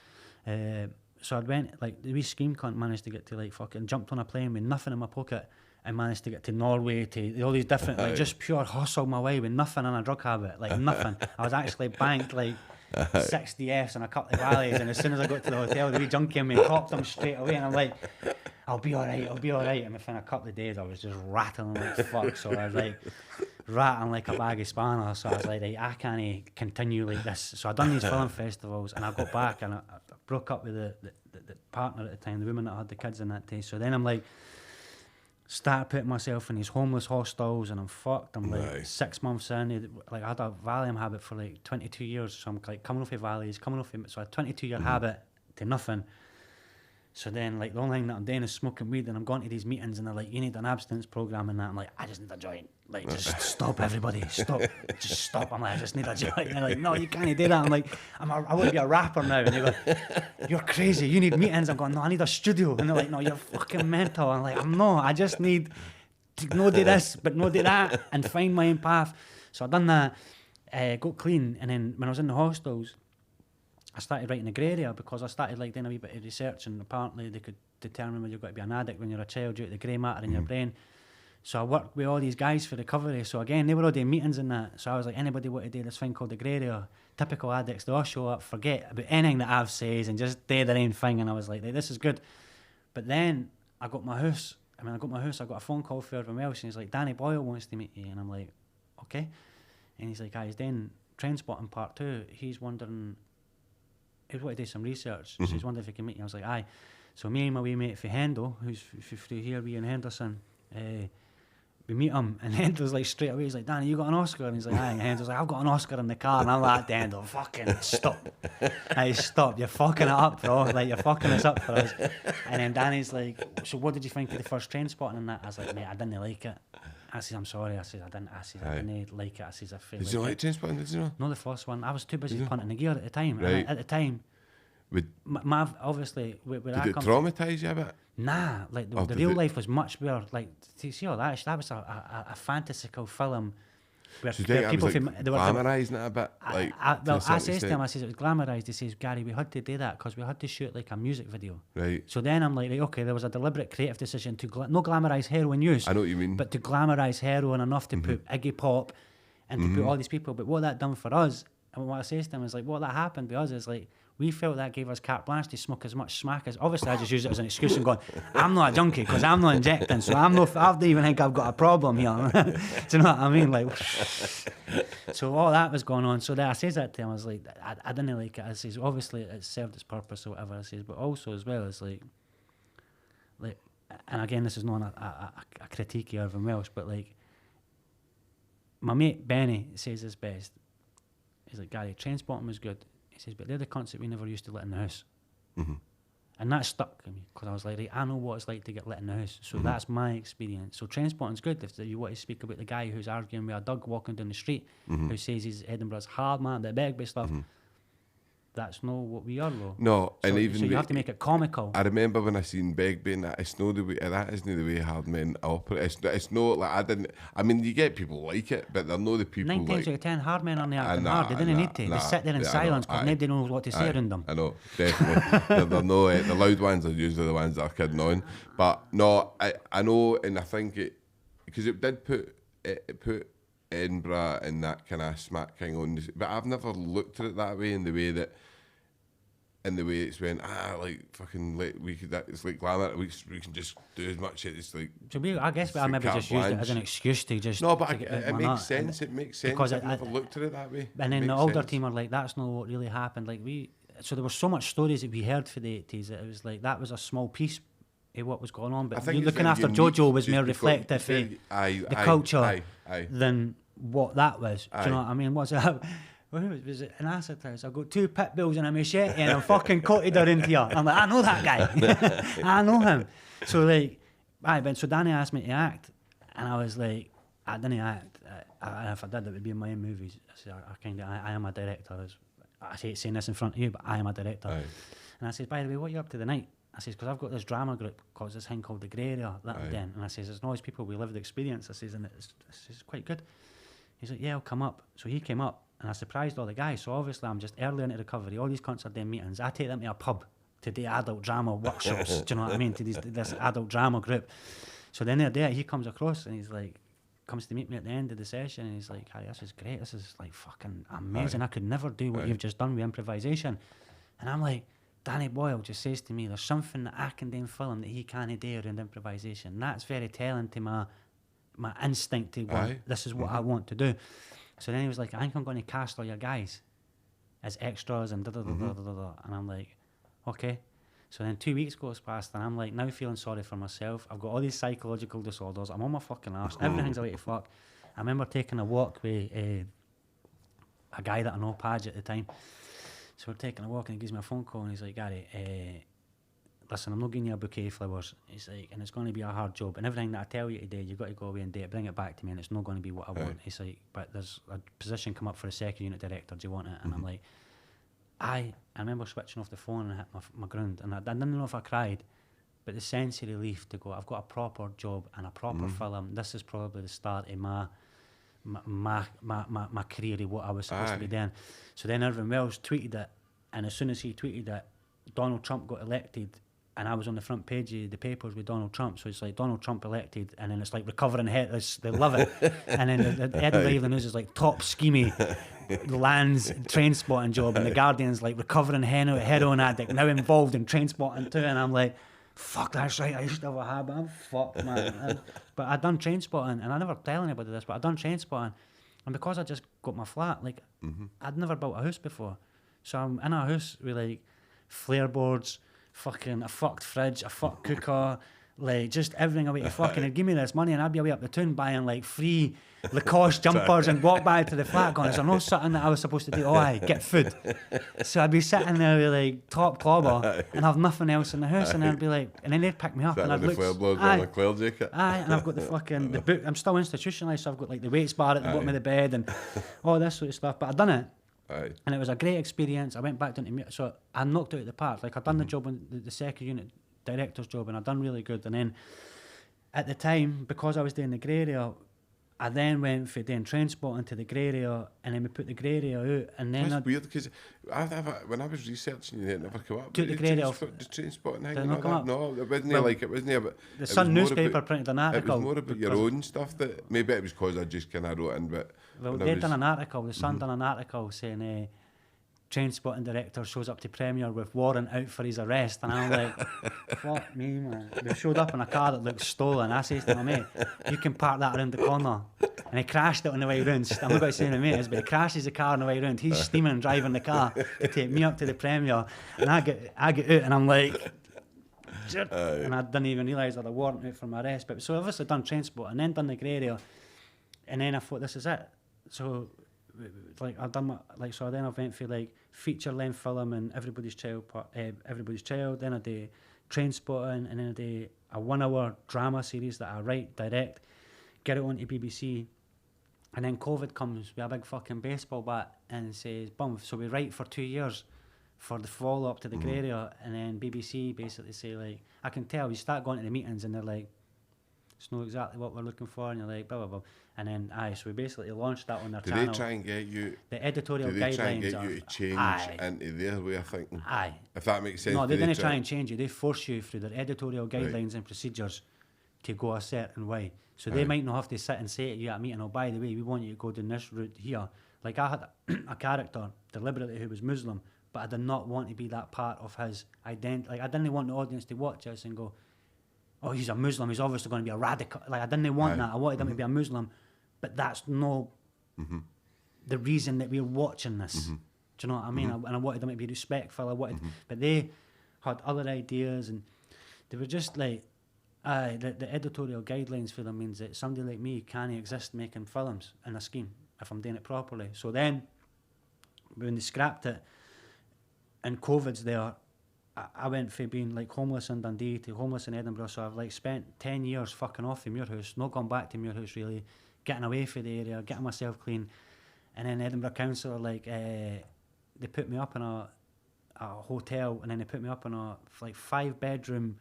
So I went, like, the wee scheme cunt managed to get to like fucking jumped on a plane with nothing in my pocket and managed to get to Norway, to all these different, like, just pure hustle my way with nothing in a drug habit, like nothing. I was actually banked like 60 Fs and a couple of valleys, and as soon as I got to the hotel, the wee junkie in me copped them straight away, and I'm like, I'll be alright. And within a couple of days I was just rattling like fuck, so I was like ratting like a bag of spanners. So I was like, I can't continue like this. So I done these film festivals, and I got back, and I broke up with the partner at the time, the woman that had the kids in that day. So then I'm like, started putting myself in these homeless hostels, and I'm fucked. I'm like 6 months in, like I had a Valium habit for like 22 years, so I'm like coming off of Valleys, so a 22-year habit to nothing. So then, like, the only thing that I'm doing is smoking weed, and I'm going to these meetings, and they're like, you need an abstinence program, and that. I'm like, I just need a joint. Like, just stop, everybody, stop, just stop. I'm like, I just need a joint. And they're like, no, you can't do that. I'm like, I want to be a rapper now. And they go, you're crazy, you need meetings. I'm going, no, I need a studio. And they're like, no, you're fucking mental. I'm like, I'm not, I just need to no do this, but no do that, and find my own path. So I done that, got clean, and then when I was in the hostels, I started writing a grey area because I started like doing a wee bit of research, and apparently they could determine whether you've got to be an addict when you're a child due to the grey matter in your brain. So I worked with all these guys for recovery. So again, they were all doing meetings and that. So I was like, anybody want to do this thing called the grey area? Typical addicts, they all show up, forget about anything that I've said, and just do their own thing. And I was like, this is good. But then I got my house. I got a phone call for Irvine Welsh, and he's like, Danny Boyle wants to meet you. And I'm like, okay. And he's like, he's doing Trainspotting Part 2. He's wondering, he wanted to do some research, so he's wondering if he can meet you. I was like, aye. So me and my wee mate for Hendo, who's through here, we in Henderson, we meet him, and Hendo's like straight away, he's like, Danny, you got an Oscar? And he's like, aye. And Hendo's like, I've got an Oscar in the car. And I'm like, Hendo, fucking stop. Hey, stop, you're fucking it up, bro. Like, you're fucking us up for us. And then Danny's like, so what did you think of the first Trainspotting and that? I was like, mate, I didn't like it. I said, I'm sorry. I said, I didn't like it. I said, I feel Did you like Trainspotting, did you know? No, the first one. I was too busy punting the gear at the time. Right. And at the time, obviously, where did that it traumatise you a bit? Nah, like the real life was much better. Like, to see all that, that was a fantastical film where, So where people was like they were glamorising it a bit. I says to him, I says it was glamorised. He says, Gary, we had to do that because we had to shoot like a music video. Right. So then I'm like, okay, there was a deliberate creative decision to no glamorise heroin use. I know what you mean. But to glamorise heroin enough to put Iggy Pop and to put all these people. But what that done for us, and what I says to him is like, what that happened with us is like, we felt that gave us carte blanche to smoke as much smack as. Obviously, I just use it as an excuse and going, I'm not a junkie because I'm not injecting, so I don't even think I've got a problem here. Do you know what I mean? Like, so all that was going on. So then I says that to him. I was like, I didn't like it. I says, obviously, it served its purpose or whatever. I says, but also as well as like, and again, this is not a critique of Irvine Welsh, but like, my mate Benny says this best. He's like, Gary, Trainspotting was good. He says, but they're the cunts that we never used to let in the house. And that stuck with me because I was like, right, I know what it's like to get let in the house. So that's my experience. So Trainspotting's good. If you want to speak about the guy who's arguing with a Doug walking down the street who says he's Edinburgh's hard man, the big stuff, that's not what we are, though. No, so, and even so you have to make it comical. I remember when I seen Begbie and that, it's no the way, that isn't the way hard men operate. It's no, like, I mean, you get people like it, but they're not the people 9 times like... out of 10, hard men aren't acting hard. They didn't need to. They sit there in silence because nobody knows what to say around them. I know, definitely. they're no, the loud ones are usually the ones that are kidding on. But no, I know, and I think it... Because it did put Edinburgh and that kind of smack thing on, but I've never looked at it that way, in the way it's when like fucking like we could, that it's like glamour, we can just do as much shit. It's like, so I guess I maybe just used it as an excuse to just no, but it makes sense. It makes sense because I've never looked at it that way. And then the older team are like, that's not what really happened. Like so there were so much stories that we heard for the 80s that it was like that was a small piece of what was going on. But you looking after JoJo was more reflective of the culture than what that was. Do you know what I mean? What's it? Was it an acid house? I've got 2 pit bulls and a machete and I'm fucking coated her into here. I'm like, I know that guy. I know him. So like, so Danny asked me to act and I was like, I didn't act. If I did, it would be in my own movies. I said, I am a director. I hate saying this in front of you, but I am a director. Aye. And I said, by the way, what are you up to tonight? I says, because I've got this drama group called this thing called the Grey Area that I'm doing. And I says, there's always people with lived experience. I says, and it's quite good. He's like, yeah, I'll come up. So he came up. And I surprised all the guys. So obviously I'm just early into recovery. All these cunts are doing meetings. I take them to a pub to do adult drama workshops. Do you know what I mean? To this adult drama group. So then they're there. He comes across and he's like, comes to meet me at the end of the session. And he's like, Harry, this is great. This is like fucking amazing. I could never do what you've just done with improvisation. And I'm like, Danny Boyle just says to me, there's something that I can do in film that he can't do around improvisation. And that's very telling to my instinct to want, this is what I want to do. So then he was like, I think I'm going to cast all your guys as extras and da-da-da-da-da-da. And I'm like, okay. So then 2 weeks goes past and I'm like now feeling sorry for myself. I've got all these psychological disorders. I'm on my fucking arse. Everything's a way to fuck. I remember taking a walk with a guy that I know, Padge, at the time. So we're taking a walk and he gives me a phone call and he's like, Gary, listen, I'm not giving you a bouquet of flowers. He's like, and it's going to be a hard job. And everything that I tell you today, you've got to go away and do it. Bring it back to me and it's not going to be what I want. He's like, but there's a position come up for a second unit director. Do you want it? And I'm like, I remember switching off the phone and hit my ground. And I didn't know if I cried, but the sense of relief to go, I've got a proper job and a proper film. This is probably the start of my career of what I was supposed to be doing. So then Irvine Welsh tweeted it. And as soon as he tweeted it, Donald Trump got elected. And I was on the front page of the papers with Donald Trump, so it's like Donald Trump elected, and then it's like recovering head. They love it, and then the Edinburgh Evening News is like top schemy lands Trainspotting job, and the Guardian's like recovering heroin addict now involved in Trainspotting too, and I'm like, fuck, that's right, I used to have a habit, I'm fucked, man. But I'd done Trainspotting, and I never tell anybody this, but I'd done Trainspotting, and because I just got my flat, like, I'd never built a house before. So I'm in a house with, like, flare boards, fucking a fucked fridge, a fucked cooker, like, just everything away to fucking, and give me this money, and I'd be away up the town buying, like, free Lacoste jumpers and walk back to the flat going, is there no something that I was supposed to do? Oh, aye, get food. So I'd be sitting there with, like, top clobber and have nothing else in the house, and I'd be like, and then they'd pick me up, and I'd look, and I've got the fucking, the boot, I'm still institutionalised, so I've got, like, the weights bar at the bottom of the bed and all this sort of stuff, but I'd done it. And it was a great experience. I went back down to so I knocked out the park. Like, I'd done the job on the second unit director's job, and I'd done really good. And then at the time, because I was doing the grey area, I then went for doing Trainspotting to the grey area, and then we put the grey area out. And then that's weird, because when I was researching, it never came up. Took the grey area. The Trainspotting thing. Did it not come up? No, it wasn't. It wasn't about the Sun newspaper printed an article. It was more about your own stuff. That maybe it was because I just kind of wrote in, but well, they'd done an article. The Sun done an article saying Trainspotting director shows up to premiere with warrant out for his arrest, and I'm like, fuck me, man. They showed up in a car that looked stolen. I says to my mate, you can park that around the corner. And he crashed it on the way round. I'm not going to say to my mate, but he crashes the car on the way round. He's steaming and driving the car to take me up to the premiere, and I get out and I'm like, and I didn't even realise I had a warrant out for my arrest. But so I've obviously done Trainspotting and then done the grey area, and then I thought, this is it. So like I've done so then I went for like feature length film and Everybody's Child. Then I did Trainspotting, and then I did a 1 hour drama series that I write, direct, get it onto BBC, and then COVID comes with a big fucking baseball bat and says, "Bum." So we write for 2 years for the follow up to the grey area, and then BBC basically say, like, I can tell you start going to the meetings and they're like, it's not exactly what we're looking for, and you're like, blah blah blah. And then so we basically launched that on their channel. Do they try and get you? The editorial guidelines. Do they try and get you to change into their way of thinking? Aye. If that makes sense. No, they didn't try and change you. They force you through their editorial guidelines and procedures to go a certain way. So they might not have to sit and say to you at a meeting, oh, by the way, we want you to go down this route here. Like, I had a character deliberately who was Muslim, but I did not want to be that part of his identity. Like, I didn't want the audience to watch us and go, oh, he's a Muslim, he's obviously going to be a radical. Like, I didn't want that. I wanted him to be a Muslim, but that's no the reason that we're watching this. Do you know what I mean? And I wanted them to be respectful. But they had other ideas, and they were just like, the editorial guidelines for them means that somebody like me can't exist making films in a scheme if I'm doing it properly. So then, when they scrapped it, and COVID's there, I went from being like homeless in Dundee to homeless in Edinburgh. So I've like spent 10 years fucking off the Muirhouse, not gone back to Muirhouse really, getting away from the area, getting myself clean. And then Edinburgh Council, like, they put me up in a hotel, and then they put me up in a like 5-bedroom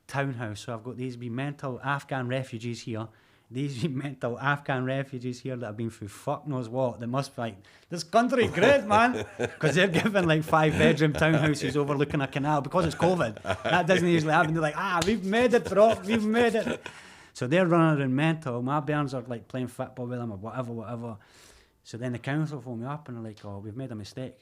townhouse. So I've got these wee mental Afghan refugees here, that have been through fuck knows what. They must be like, this country great, man, because they're given like 5-bedroom townhouses overlooking a canal because it's COVID. That doesn't usually happen. They're like, we've made it, bro, we've made it. So they're running around mental. My bairns are like playing football with them or whatever. So then the council phoned me up and they're like, oh, we've made a mistake.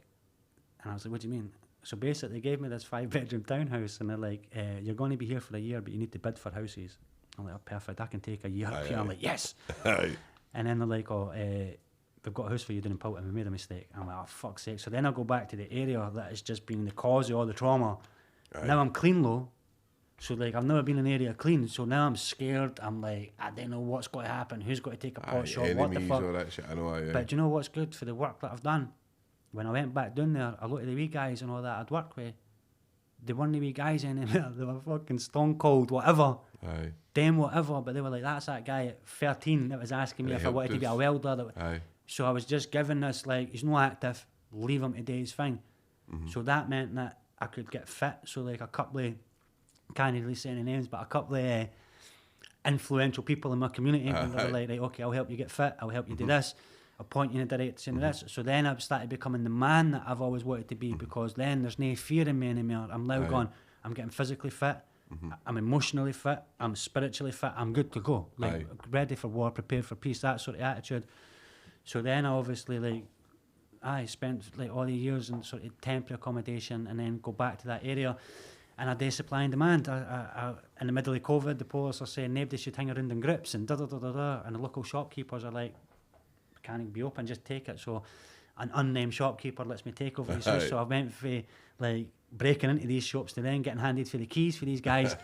And I was like, what do you mean? So basically they gave me this 5-bedroom townhouse, and they're like, you're going to be here for a year, but you need to bid for houses. I'm like, oh, perfect, I can take a year up here. I'm like, yes. And then they're like, oh, we've got a house for you down in Poulton, we made a mistake. I'm like, oh, fuck's sake. So then I go back to the area that has just been the cause of all the trauma. Now I'm clean though. So like, I've never been in an area clean, so now I'm scared. I'm like, I don't know what's going to happen, who's going to take a pot shot, what the fuck. All that shit. I know, But do you know what's good for the work that I've done? When I went back down there, a lot of the wee guys and all that I'd worked with, they weren't the wee guys anymore. They were fucking stone cold, whatever. Them whatever, but they were like, that's that guy at 13 that was asking me if I wanted to be a welder. So I was just given this, like, he's not active, leave him to do his thing. So that meant that I could get fit. So like a couple of, can't really say any names, but a couple of influential people in my community they were like, right, okay, I'll help you get fit, I'll help you do this, I'll point you in the direction of this. So then I've started becoming the man that I've always wanted to be, because then there's no fear in me anymore. I'm now going, I'm getting physically fit, I'm emotionally fit, I'm spiritually fit, I'm good to go, like ready for war, prepared for peace, that sort of attitude. So then I obviously like, I spent like all the years in sort of temporary accommodation and then go back to that area. And a day supply and demand. In the middle of COVID, the police are saying nobody should hang around in groups and da-da-da-da-da. And the local shopkeepers are like, can't be open, just take it. So an unnamed shopkeeper lets me take over these shops. So I went for like breaking into these shops to then getting handed for the keys for these guys.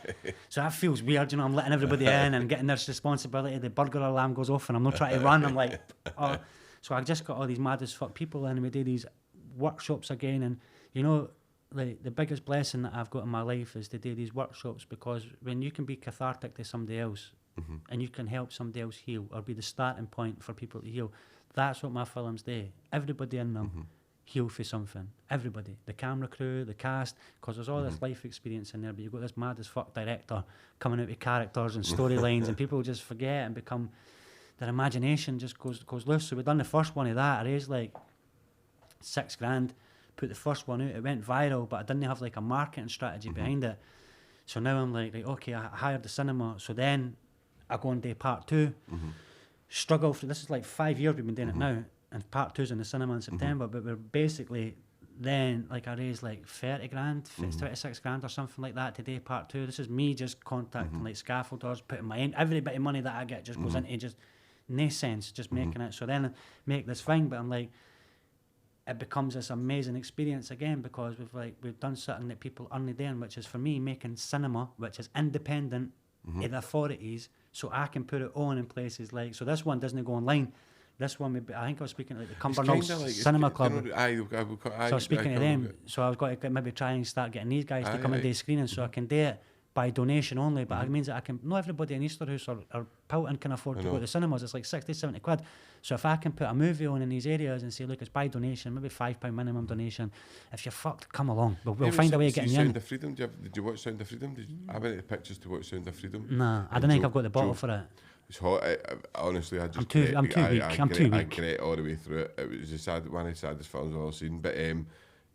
So that feels weird, you know, I'm letting everybody in and getting this responsibility. The burglar alarm goes off and I'm not trying to run. I'm like, oh. So I just got all these mad as fuck people in and we do these workshops again. And, you know, like the biggest blessing that I've got in my life is to do these workshops, because when you can be cathartic to somebody else and you can help somebody else heal or be the starting point for people to heal, that's what my films do. Everybody in them heal for something. Everybody. The camera crew, the cast, because there's all this life experience in there, but you've got this mad as fuck director coming out with characters and storylines and people just forget and become, their imagination just goes loose. So we done the first one of that. I raised like $6,000, put the first one out, it went viral, but I didn't have like a marketing strategy behind it. So now I'm like, okay, I hired the cinema. So then I go and do part 2. Struggle for, this is like 5 years we've been doing it now, and part 2's in the cinema in September, but we're basically then, like I raised like 30 grand, 36 grand or something like that today, part 2. This is me just contacting like scaffolders, putting my own, every bit of money that I get just goes into just no sense, just making it. So then I make this thing, but I'm like, it becomes this amazing experience again, because we've done something that people aren't doing, which is for me making cinema, which is independent of the authorities, so I can put it on in places like, so this one doesn't go online. This one, I think I was speaking like the Cumbernauld Cinema Club. So I was speaking to them, so I was going to maybe try and start getting these guys to come and do screening, so I can do it by donation only, but it means that I can, not everybody in Easterhouse or Pilton can afford to go to the cinemas. It's like 60, 70 quid. So if I can put a movie on in these areas and say, look, it's by donation, maybe £5 minimum donation, if you're fucked, come along. We'll find a way of getting you in. Sound of Freedom, did you watch Sound of Freedom? I went to the pictures to watch Sound of Freedom. Nah, I don't think I've got the bottle for it. It's hot. Honestly, I'm too weak. I cried all the way through it. It was one of the saddest films I've ever seen. But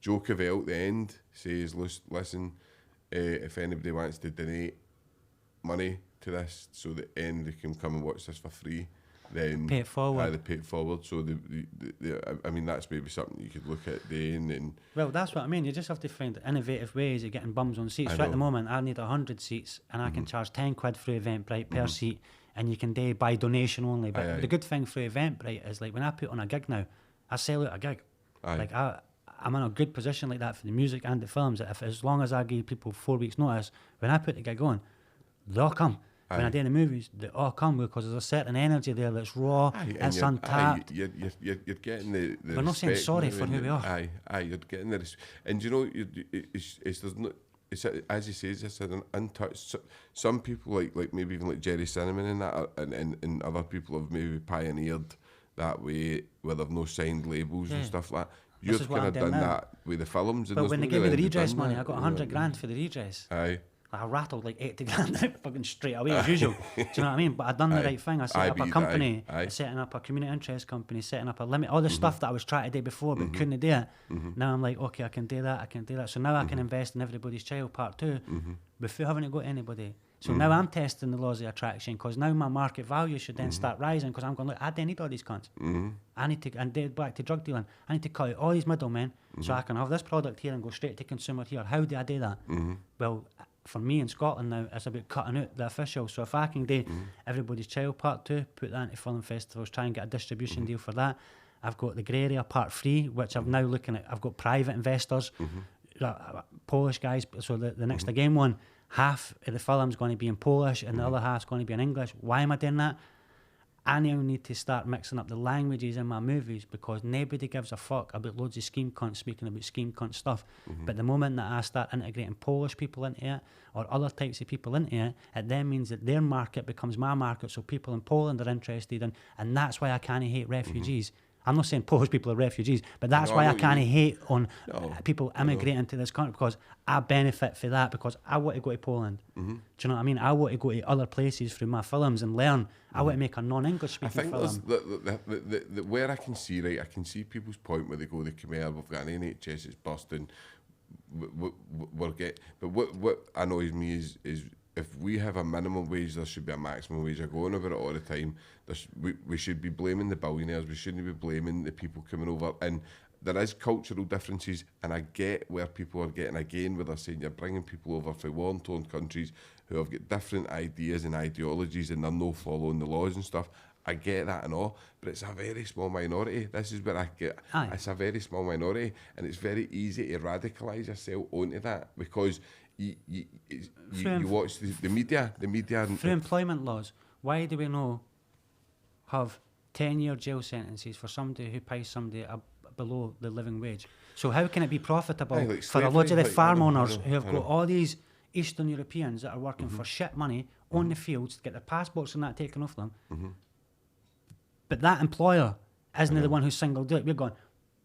Joe Cavell at the end says, listen, if anybody wants to donate money to this so that they can come and watch this for free, then pay it forward. They pay it forward. So I mean, that's maybe something you could look at doing. And well, that's what I mean. You just have to find innovative ways of getting bums on seats. So at the moment, I need 100 seats, and I can charge 10 quid for Eventbrite per seat, and you can do by donation only. But the good thing for Eventbrite is, like, when I put on a gig now, I sell out a gig. Like I'm in a good position like that for the music and the films. That if as long as I give people 4 weeks notice, when I put the gig on, they all come. When I do the movies, they all come, because there's a certain energy there that's raw, it's untapped. You're getting the we're not saying sorry for who we are. You're getting the and you know, there's no, it's as he says, it's an untouched. Some people like maybe even like Jerry Cinnamon and that, and other people have maybe pioneered that way where they've no signed labels and stuff like that. You've kind of done that with the films. But when they gave me the redress money, I got 100 grand for the redress. Aye. I rattled like 80 grand out fucking straight away as usual. Do you know what I mean? But I done the right thing. I set up a company, setting up a community interest company, setting up a limit, all the stuff that I was trying to do before but couldn't do it. Now I'm like, okay, I can do that. So now I can invest in Everybody's Child Part 2 before having to go to anybody. So now I'm testing the laws of attraction, because now my market value should then start rising, because I'm going, look, I don't need all these cunts. I need to, and back to drug dealing, I need to cut out all these middlemen so I can have this product here and go straight to consumer here. How do I do that? Well, for me in Scotland now, it's about cutting out the official. So if I can do Everybody's Child Part 2, put that into film festivals, try and get a distribution deal for that. I've got the Grey Area Part 3, which I'm now looking at. I've got private investors, Polish guys. So the next again one, half of the film's going to be in Polish and the other half's going to be in English. Why am I doing that? I now need to start mixing up the languages in my movies, because nobody gives a fuck about loads of scheme cunts speaking about scheme cunt stuff. But the moment that I start integrating Polish people into it, or other types of people into it, it then means that their market becomes my market, so people in Poland are interested in, and that's why I kind of hate refugees. I'm not saying Polish people are refugees, but that's why I kind of hate on people immigrating to this country, because I benefit for that, because I want to go to Poland. Do you know what I mean? I want to go to other places through my films and learn. I want to make a non-English speaking film. I think the where I can see people's point where they go, they come here, we've got an NHS, it's busting, we're getting, but what annoys me is if we have a minimum wage, there should be a maximum wage. I go on about it all the time. We should be blaming the billionaires. We shouldn't be blaming the people coming over. And there is cultural differences, and I get where people are getting again, where they're saying you're bringing people over from war-torn countries who have got different ideas and ideologies, and they're no following the laws and stuff. I get that and all, but it's a very small minority. This is where I get. Aye. It's a very small minority, and it's very easy to radicalise yourself onto that because you watch the media. Through employment laws, why do we not have 10-year jail sentences for somebody who pays somebody below the living wage? So how can it be profitable Aye, like for a slavery, lot of the like, farm I know, owners who have I got know. all these Eastern Europeans that are working for shit money on the fields to get their passports and that taken off them? But that employer isn't the one who's singled out. We're going,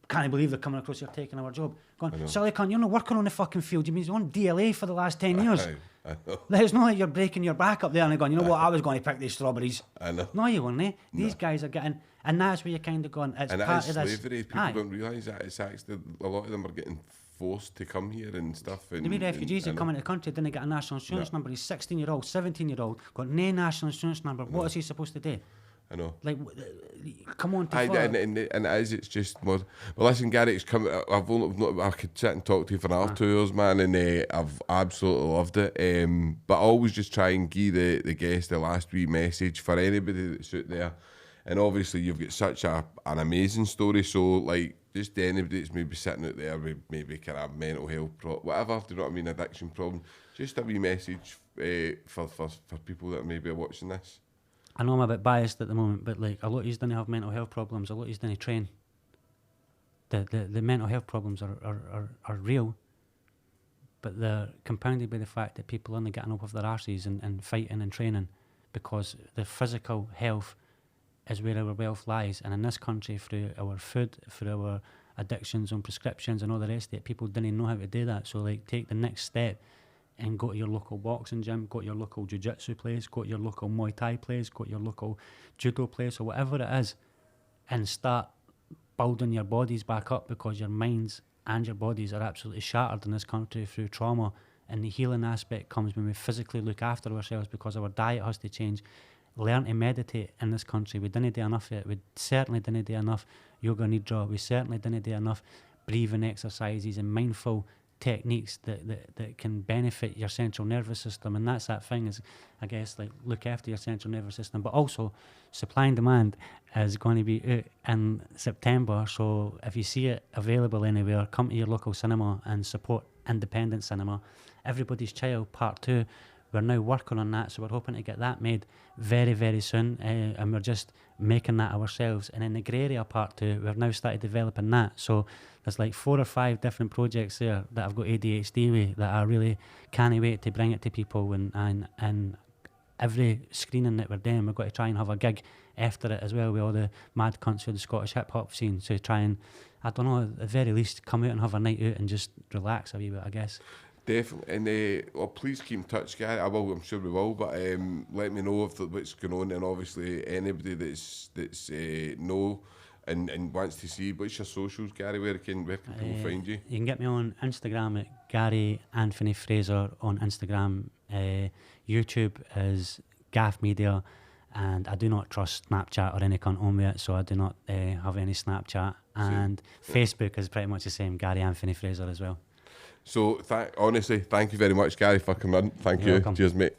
can't I believe they're coming across here taking our job? Going, silly cunt, you're not working on the fucking field. You've been on DLA for the last 10 years. I know. Like, it's not like you're breaking your back up there and going, you know what, I was going to pick these strawberries. I know. No, you weren't, eh? These guys are getting, and that's where you're kind of going, it's And part it is of this. slavery. People Aye. don't realise that. It's actually, a lot of them are getting forced to come here and stuff. And, The wee refugees and, that come into the country didn't get a national insurance number. He's 16-year-old, 17-year-old, got no national insurance number. What is he supposed to do? I know. Like, come on, And it is, it's just more. Well, listen, Gary, it's come. I could sit and talk to you for another 2 hours, man, and I've absolutely loved it. But I always just try and give the guest the last wee message for anybody that's out there. And obviously, you've got such an amazing story. So, like, just anybody that's maybe sitting out there with maybe kind of mental health whatever, do you know what I mean, addiction problem. Just a wee message for people that maybe are watching this. I know I'm a bit biased at the moment, but like a lot of you didn't have mental health problems. A lot of you didn't train. The mental health problems are real, but they're compounded by the fact that people only getting up off their arses and fighting and training, because the physical health is where our wealth lies. And in this country, through our food, through our addictions and prescriptions and all the rest of it, people didn't know how to do that. So like, take the next step and go to your local boxing gym, go to your local jiu-jitsu place, go to your local Muay Thai place, go to your local judo place, or whatever it is, and start building your bodies back up, because your minds and your bodies are absolutely shattered in this country through trauma. And the healing aspect comes when we physically look after ourselves, because our diet has to change. Learn to meditate in this country. We didn't do enough of it. We certainly didn't do enough yoga nidra. We certainly didn't do enough breathing exercises and mindful techniques that can benefit your central nervous system. And that's that thing, is, I guess, like, look after your central nervous system. But also, supply and demand is going to be out in September. So if you see it available anywhere, come to your local cinema and support independent cinema. Everybody's Child Part 2. We're now working on that, so we're hoping to get that made very, very soon, and we're just making that ourselves. And in the Grey Area Part 2, we've now started developing that. So there's like 4 or 5 different projects there that I've got ADHD with, that I really can't wait to bring it to people. And every screening that we're doing, we've got to try and have a gig after it as well, with all the mad cunts with the Scottish hip hop scene. So try and, I don't know, at the very least, come out and have a night out and just relax a wee bit, I guess. Definitely, and well, please keep in touch, Gary. I'm sure we will, but let me know if what's going on, and obviously anybody that's know and wants to see. What's your socials, Gary? Where can people find you? You can get me on Instagram at Garry Anthony Fraser on Instagram. YouTube is Gaff Media, and I do not trust Snapchat or any cunt on with it, so I do not have any Snapchat. And Facebook is pretty much the same, Garry Anthony Fraser as well. So, honestly, thank you very much, Gary, for coming in. Thank you. Welcome. Cheers, mate.